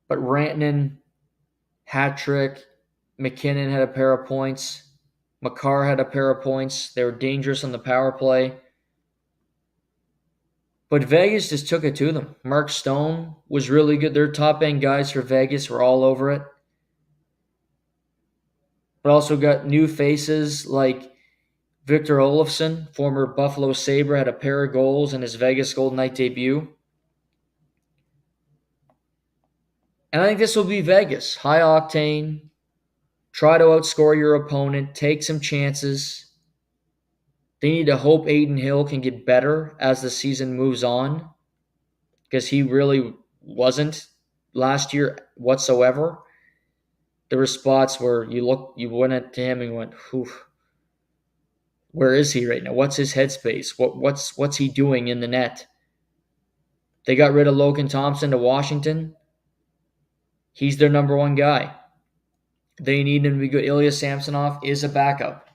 But Rantanen, hat trick. McKinnon had a pair of points. Makar had a pair of points. They were dangerous on the power play. But Vegas just took it to them. Mark Stone was really good. Their top-end guys for Vegas were all over it. But also got new faces like Victor Olofsson, former Buffalo Sabre, had a pair of goals in his Vegas Golden Knight debut. And I think this will be Vegas. High octane. Try to outscore your opponent. Take some chances. They need to hope Aiden Hill can get better as the season moves on, because he really wasn't last year whatsoever. There were spots where you went at him and went, "Whew, where is he right now? What's his headspace? What's he doing in the net?" They got rid of Logan Thompson to Washington. He's their number one guy. They need him to be good. Ilya Samsonov is a backup.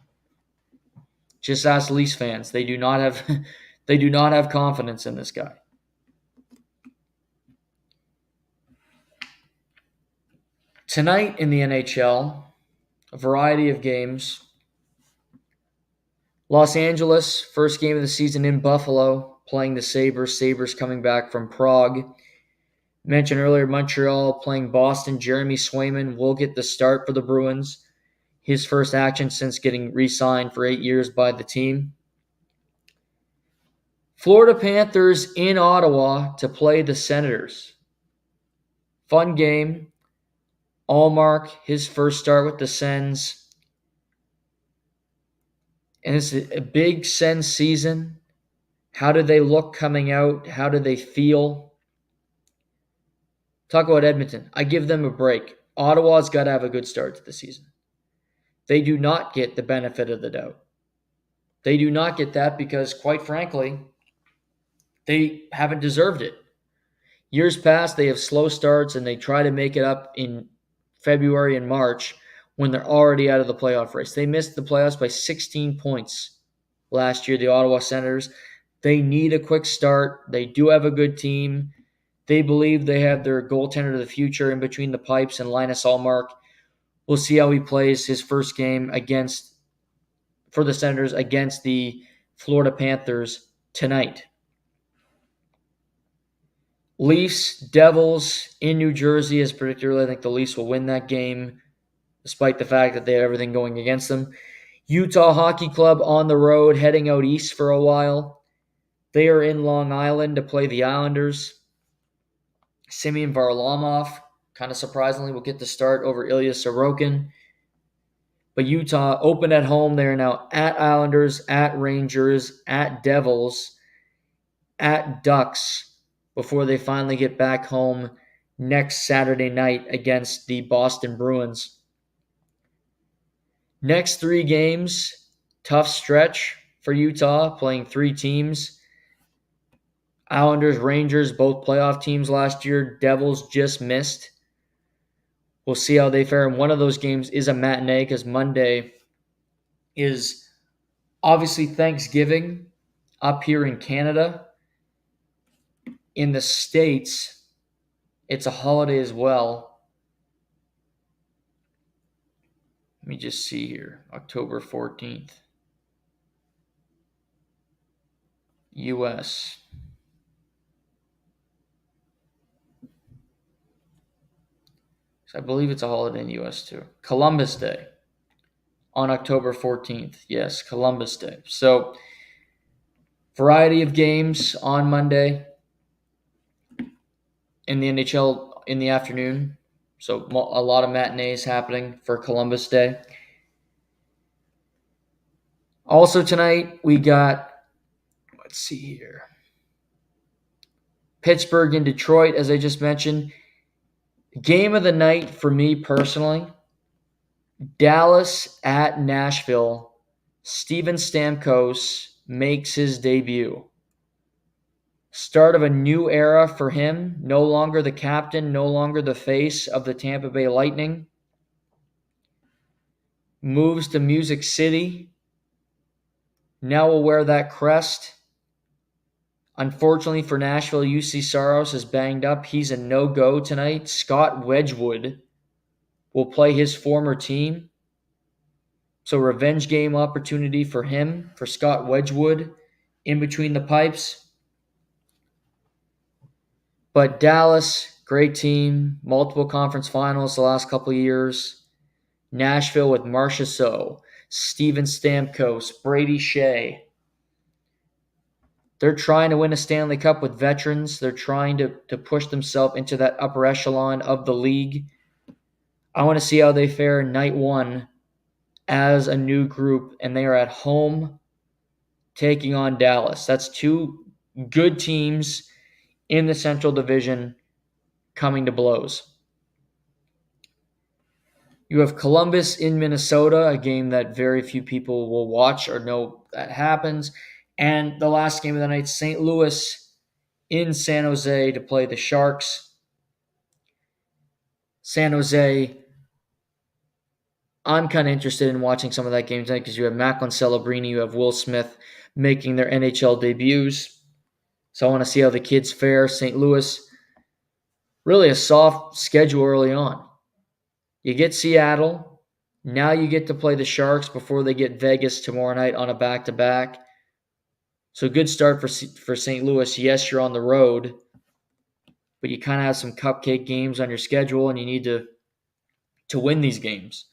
Just ask Leafs fans. They do not have they do not have confidence in this guy. Tonight in the NHL, a variety of games. Los Angeles, first game of the season in Buffalo, playing the Sabres. Sabres coming back from Prague. Mentioned earlier, Montreal playing Boston. Jeremy Swayman will get the start for the Bruins. His first action since getting re-signed for 8 years by the team. Florida Panthers in Ottawa to play the Senators. Fun game. Allmark, his first start with the Sens. And it's a big Sens season. How do they look coming out? How do they feel? Talk about Edmonton. I give them a break. Ottawa's got to have a good start to the season. They do not get the benefit of the doubt. They do not get that because, quite frankly, they haven't deserved it. Years past, they have slow starts and they try to make it up in February and March when they're already out of the playoff race. They missed the playoffs by 16 points last year, the Ottawa Senators. They need a quick start. They do have a good team. They believe they have their goaltender of the future in between the pipes and Linus Ullmark. We'll see how he plays his first game for the Senators against the Florida Panthers tonight. Leafs, Devils in New Jersey, as predicted earlier. I think the Leafs will win that game, despite the fact that they have everything going against them. Utah Hockey Club on the road, heading out east for a while. They are in Long Island to play the Islanders. Semyon Varlamov, kind of surprisingly, will get the start over Ilya Sorokin. But Utah open at home. They are now at Islanders, at Rangers, at Devils, at Ducks, before they finally get back home next Saturday night against the Boston Bruins. Next 3 games, tough stretch for Utah, playing 3 teams. Islanders, Rangers, both playoff teams last year. Devils just missed. We'll see how they fare. And one of those games is a matinee because Monday is obviously Thanksgiving up here in Canada. In the States, it's a holiday as well. Let me just see here. October 14th. U.S. So I believe it's a holiday in the U.S. too. Columbus Day on October 14th. Yes, Columbus Day. So, variety of games on Monday in the NHL in the afternoon. So, a lot of matinees happening for Columbus Day. Also tonight, we got, let's see here, Pittsburgh and Detroit, as I just mentioned. Game of the night for me personally, Dallas at Nashville. Steven Stamkos makes his debut. Start of a new era for him. No longer the captain, no longer the face of the Tampa Bay Lightning. Moves to Music City. Now will wear that crest. Unfortunately for Nashville, UC Saros is banged up. He's a no-go tonight. Scott Wedgwood will play his former team. So revenge game opportunity for him, for Scott Wedgwood, in between the pipes. But Dallas, great team. Multiple conference finals the last couple of years. Nashville with Marchessault, Steven Stamkos, Brady Shea. They're trying to win a Stanley Cup with veterans. They're trying to push themselves into that upper echelon of the league. I want to see how they fare night 1 as a new group, and they are at home taking on Dallas. That's two good teams in the Central Division coming to blows. You have Columbus in Minnesota, a game that very few people will watch or know that happens. And the last game of the night, St. Louis in San Jose to play the Sharks. San Jose, I'm kind of interested in watching some of that game tonight because you have Macklin Celebrini, you have Will Smith making their NHL debuts. So I want to see how the kids fare. St. Louis, really a soft schedule early on. You get Seattle. Now you get to play the Sharks before they get Vegas tomorrow night on a back-to-back. So good start for St. Louis. Yes, you're on the road, but you kind of have some cupcake games on your schedule, and you need to win these games,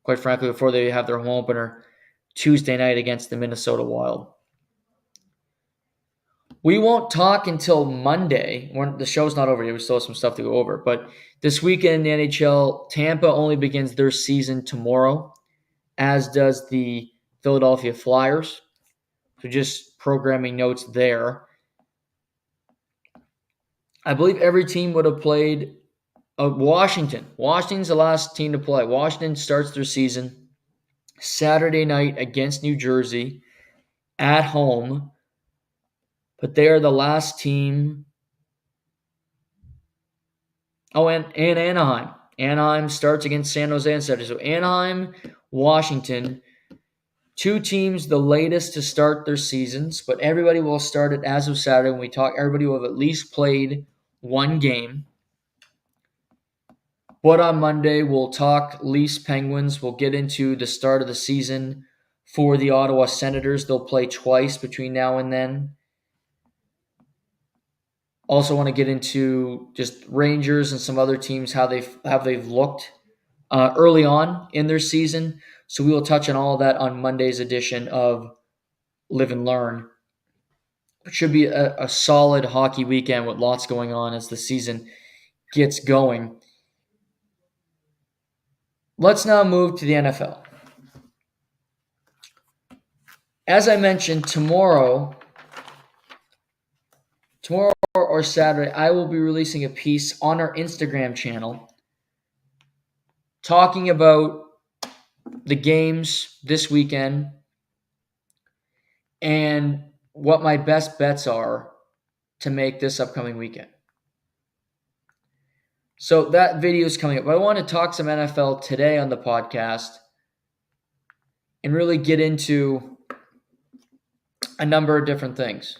quite frankly, before they have their home opener Tuesday night against the Minnesota Wild. We won't talk until Monday. The show's not over yet. We still have some stuff to go over. But this weekend in the NHL, Tampa only begins their season tomorrow, as does the Philadelphia Flyers. So just programming notes there. I believe every team would have played Washington. Washington's the last team to play. Washington starts their season Saturday night against New Jersey at home. But they are the last team. Oh, and Anaheim. Anaheim starts against San Jose on Saturday. So Anaheim, Washington, two teams the latest to start their seasons, but everybody will start it as of Saturday. When we talk, everybody will have at least played one game. But on Monday, we'll talk Leafs Penguins. We'll get into the start of the season for the Ottawa Senators. They'll play twice between now and then. Also want to get into just Rangers and some other teams, how they've looked early on in their season. So we will touch on all of that on Monday's edition of Live and Learn. It should be a solid hockey weekend with lots going on as the season gets going. Let's now move to the NFL. As I mentioned, tomorrow or Saturday, I will be releasing a piece on our Instagram channel talking about the games this weekend and what my best bets are to make this upcoming weekend. So that video is coming up. I want to talk some NFL today on the podcast and really get into a number of different things.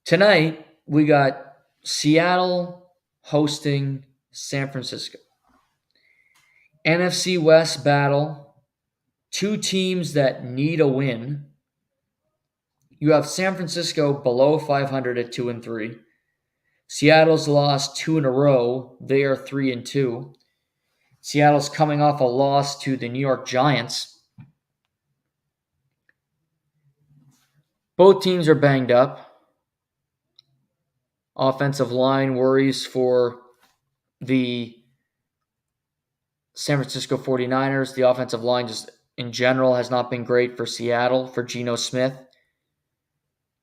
Tonight, we got Seattle hosting San Francisco. NFC West battle. Two teams that need a win. You have San Francisco below 500 at 2-3. Seattle's lost 2 in a row. They are 3-2. Seattle's coming off a loss to the New York Giants. Both teams are banged up. Offensive line worries for the San Francisco 49ers. The offensive line just in general has not been great for Seattle, for Geno Smith.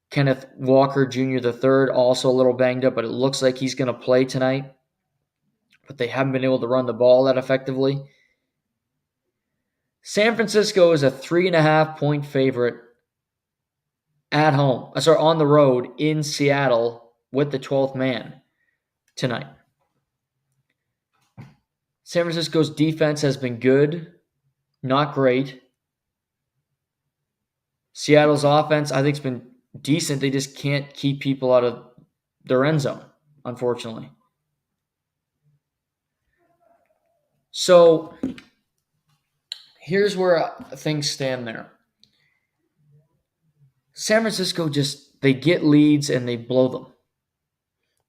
Kenneth Walker Jr. III also a little banged up, but it looks like he's going to play tonight. But they haven't been able to run the ball that effectively. San Francisco is a 3.5-point favorite at home. On the road in Seattle with the 12th man tonight. San Francisco's defense has been good, not great. Seattle's offense, I think, has been decent. They just can't keep people out of their end zone, unfortunately. So here's where things stand there. San Francisco they get leads and they blow them.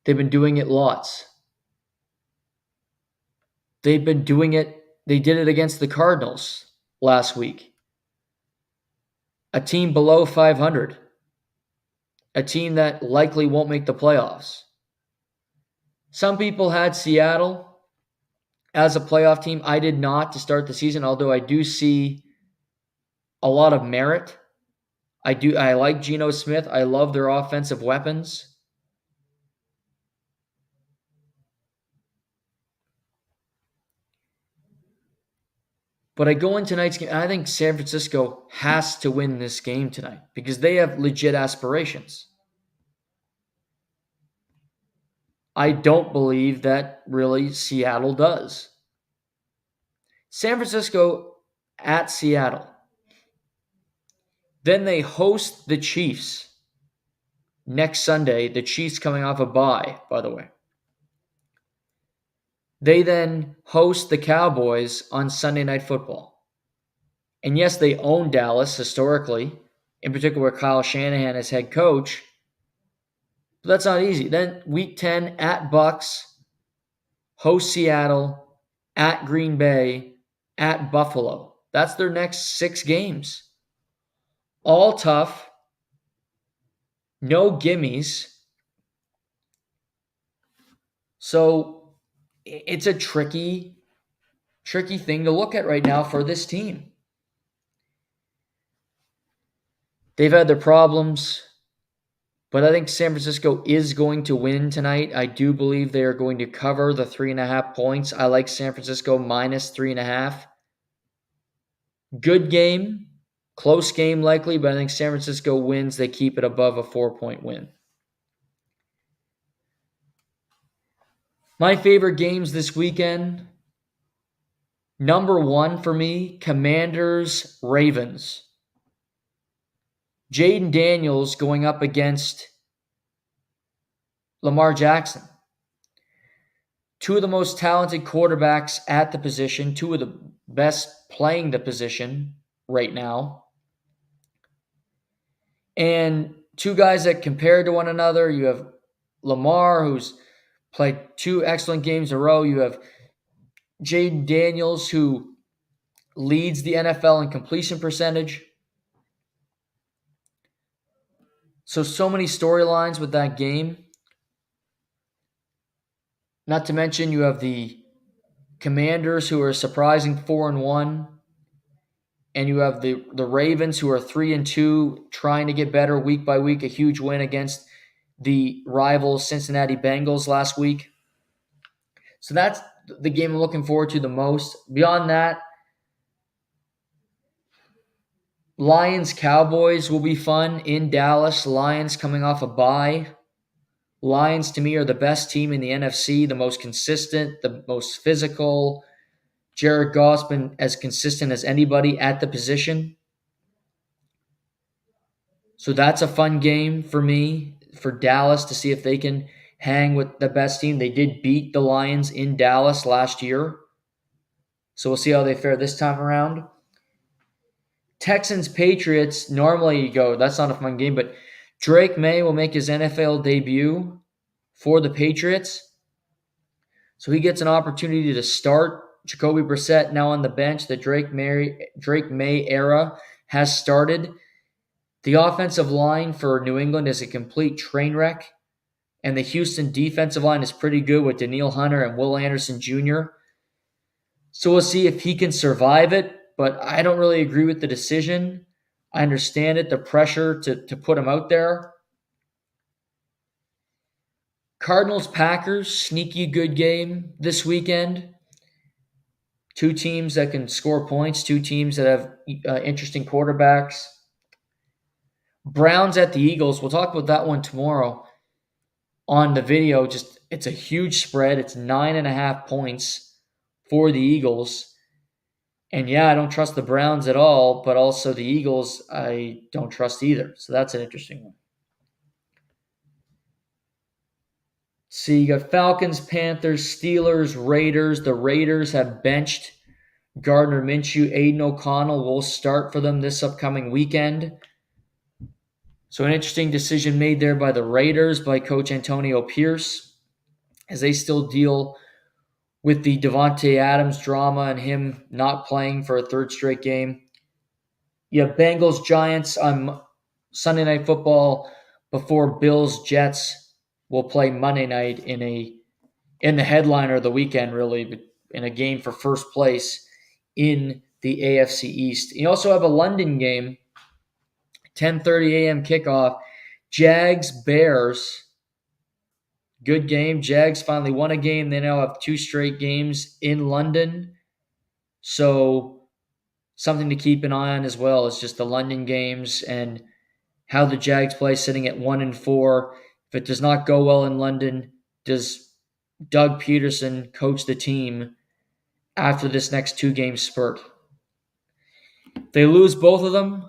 They've been doing it lots. They've been doing it. They did it against the Cardinals last week. A team below 500. A team that likely won't make the playoffs. Some people had Seattle as a playoff team. I did not to start the season, although I do see a lot of merit. I like Geno Smith. I love their offensive weapons. But I go in tonight's game, and I think San Francisco has to win this game tonight because they have legit aspirations. I don't believe that really Seattle does. San Francisco at Seattle. Then they host the Chiefs next Sunday. The Chiefs coming off a bye, by the way. They then host the Cowboys on Sunday Night Football. And yes, they own Dallas historically, in particular Kyle Shanahan as head coach. But that's not easy. Then week 10 at Bucks, host Seattle, at Green Bay, at Buffalo. That's their next 6 games. All tough. No gimmies. So it's a tricky thing to look at right now for this team. They've had their problems, but I think San Francisco is going to win tonight. I do believe they are going to cover the 3.5 points. I like San Francisco minus 3.5. Good game, close game likely, but I think San Francisco wins. They keep it above a 4-point win. My favorite games this weekend, number 1 for me, Commanders-Ravens. Jaden Daniels going up against Lamar Jackson. 2 of the most talented quarterbacks at the position, 2 of the best playing the position right now. And 2 guys that compare to one another. You have Lamar, who's played 2 excellent games in a row. You have Jaden Daniels, who leads the NFL in completion percentage. So many storylines with that game. Not to mention you have the Commanders, who are a surprising 4-1. And you have the Ravens, who are 3-2, trying to get better week by week. A huge win against the rival Cincinnati Bengals last week. So that's the game I'm looking forward to the most. Beyond that, Lions-Cowboys will be fun in Dallas. Lions coming off a bye. Lions, to me, are the best team in the NFC, the most consistent, the most physical. Jared Goff's been as consistent as anybody at the position. So that's a fun game for me, for Dallas, to see if they can hang with the best team. They did beat the Lions in Dallas last year. So we'll see how they fare this time around. Texans-Patriots, normally you go, that's not a fun game, but Drake May will make his NFL debut for the Patriots. So he gets an opportunity to start. Jacoby Brissett now on the bench. The Drake May era has started. The offensive line for New England is a complete train wreck, and the Houston defensive line is pretty good with Danielle Hunter and Will Anderson Jr. So we'll see if he can survive it, but I don't really agree with the decision. I understand it, the pressure to put him out there. Cardinals-Packers, sneaky good game this weekend. 2 teams that can score points, 2 teams that have interesting quarterbacks. Browns at the Eagles, we'll talk about that one tomorrow on the video. Just it's a huge spread. It's 9.5 points for the Eagles. And yeah, I don't trust the Browns at all, but also the Eagles, I don't trust either. So that's an interesting one. See, you got Falcons, Panthers, Steelers, Raiders. The Raiders have benched Gardner Minshew. Aiden O'Connell will start for them this upcoming weekend. So an interesting decision made there by the Raiders, by Coach Antonio Pierce, as they still deal with the Devontae Adams drama and him not playing for a 3rd straight game. You have Bengals, Giants on Sunday Night Football before Bills, Jets will play Monday night in the headliner of the weekend, really, but in a game for first place in the AFC East. You also have a London game, 10:30 a.m. kickoff. Jags Bears. Good game. Jags finally won a game. They now have 2 straight games in London. So something to keep an eye on as well is just the London games and how the Jags play, sitting at 1-4. If it does not go well in London, does Doug Peterson coach the team after this next 2-game spurt? If they lose both of them,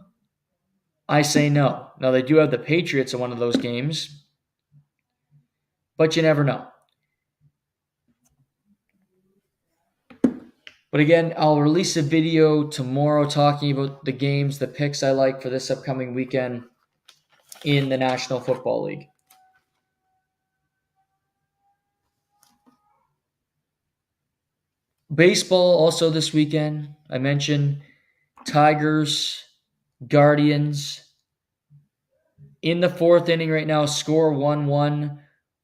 I say no. Now, they do have the Patriots in one of those games, but you never know. But again, I'll release a video tomorrow talking about the games, the picks I like for this upcoming weekend in the National Football League. Baseball also this weekend. I mentioned Tigers, Guardians. In the 4th inning right now, score 1-1.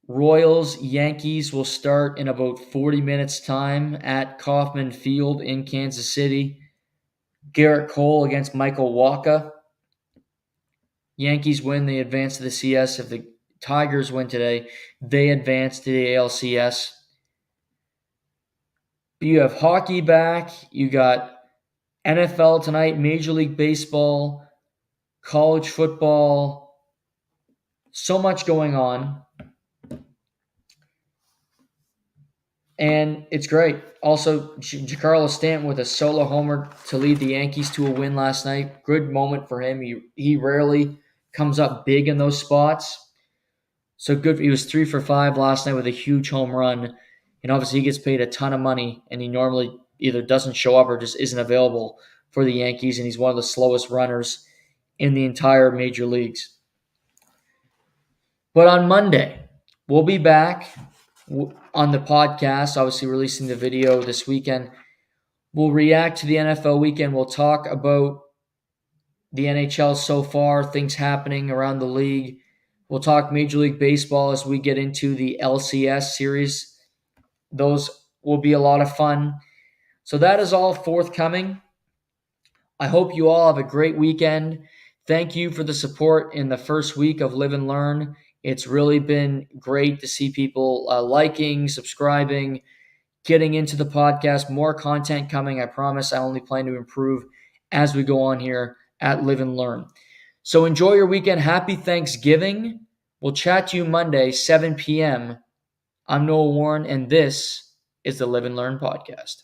Royals, Yankees will start in about 40 minutes' time at Kauffman Field in Kansas City. Garrett Cole against Michael Wacha. Yankees win, they advance to the CS. If the Tigers win today, they advance to the ALCS. You have hockey back. You got NFL tonight, Major League Baseball, college football. So much going on. And it's great. Also, Giancarlo Stanton with a solo homer to lead the Yankees to a win last night. Good moment for him. He rarely comes up big in those spots. So good. He was 3 for 5 last night with a huge home run. And obviously he gets paid a ton of money, and he normally either doesn't show up or just isn't available for the Yankees, and he's one of the slowest runners in the entire major leagues. But on Monday, we'll be back on the podcast, obviously releasing the video this weekend. We'll react to the NFL weekend. We'll talk about the NHL so far, things happening around the league. We'll talk Major League Baseball as we get into the LCS series. Those will be a lot of fun. So that is all forthcoming. I hope you all have a great weekend. Thank you for the support in the first week of Live and Learn. It's really been great to see people liking, subscribing, getting into the podcast. More content coming, I promise. I only plan to improve as we go on here at Live and Learn. So enjoy your weekend. Happy Thanksgiving. We'll chat to you Monday, 7 p.m. I'm Noah Warren, and this is the Live and Learn podcast.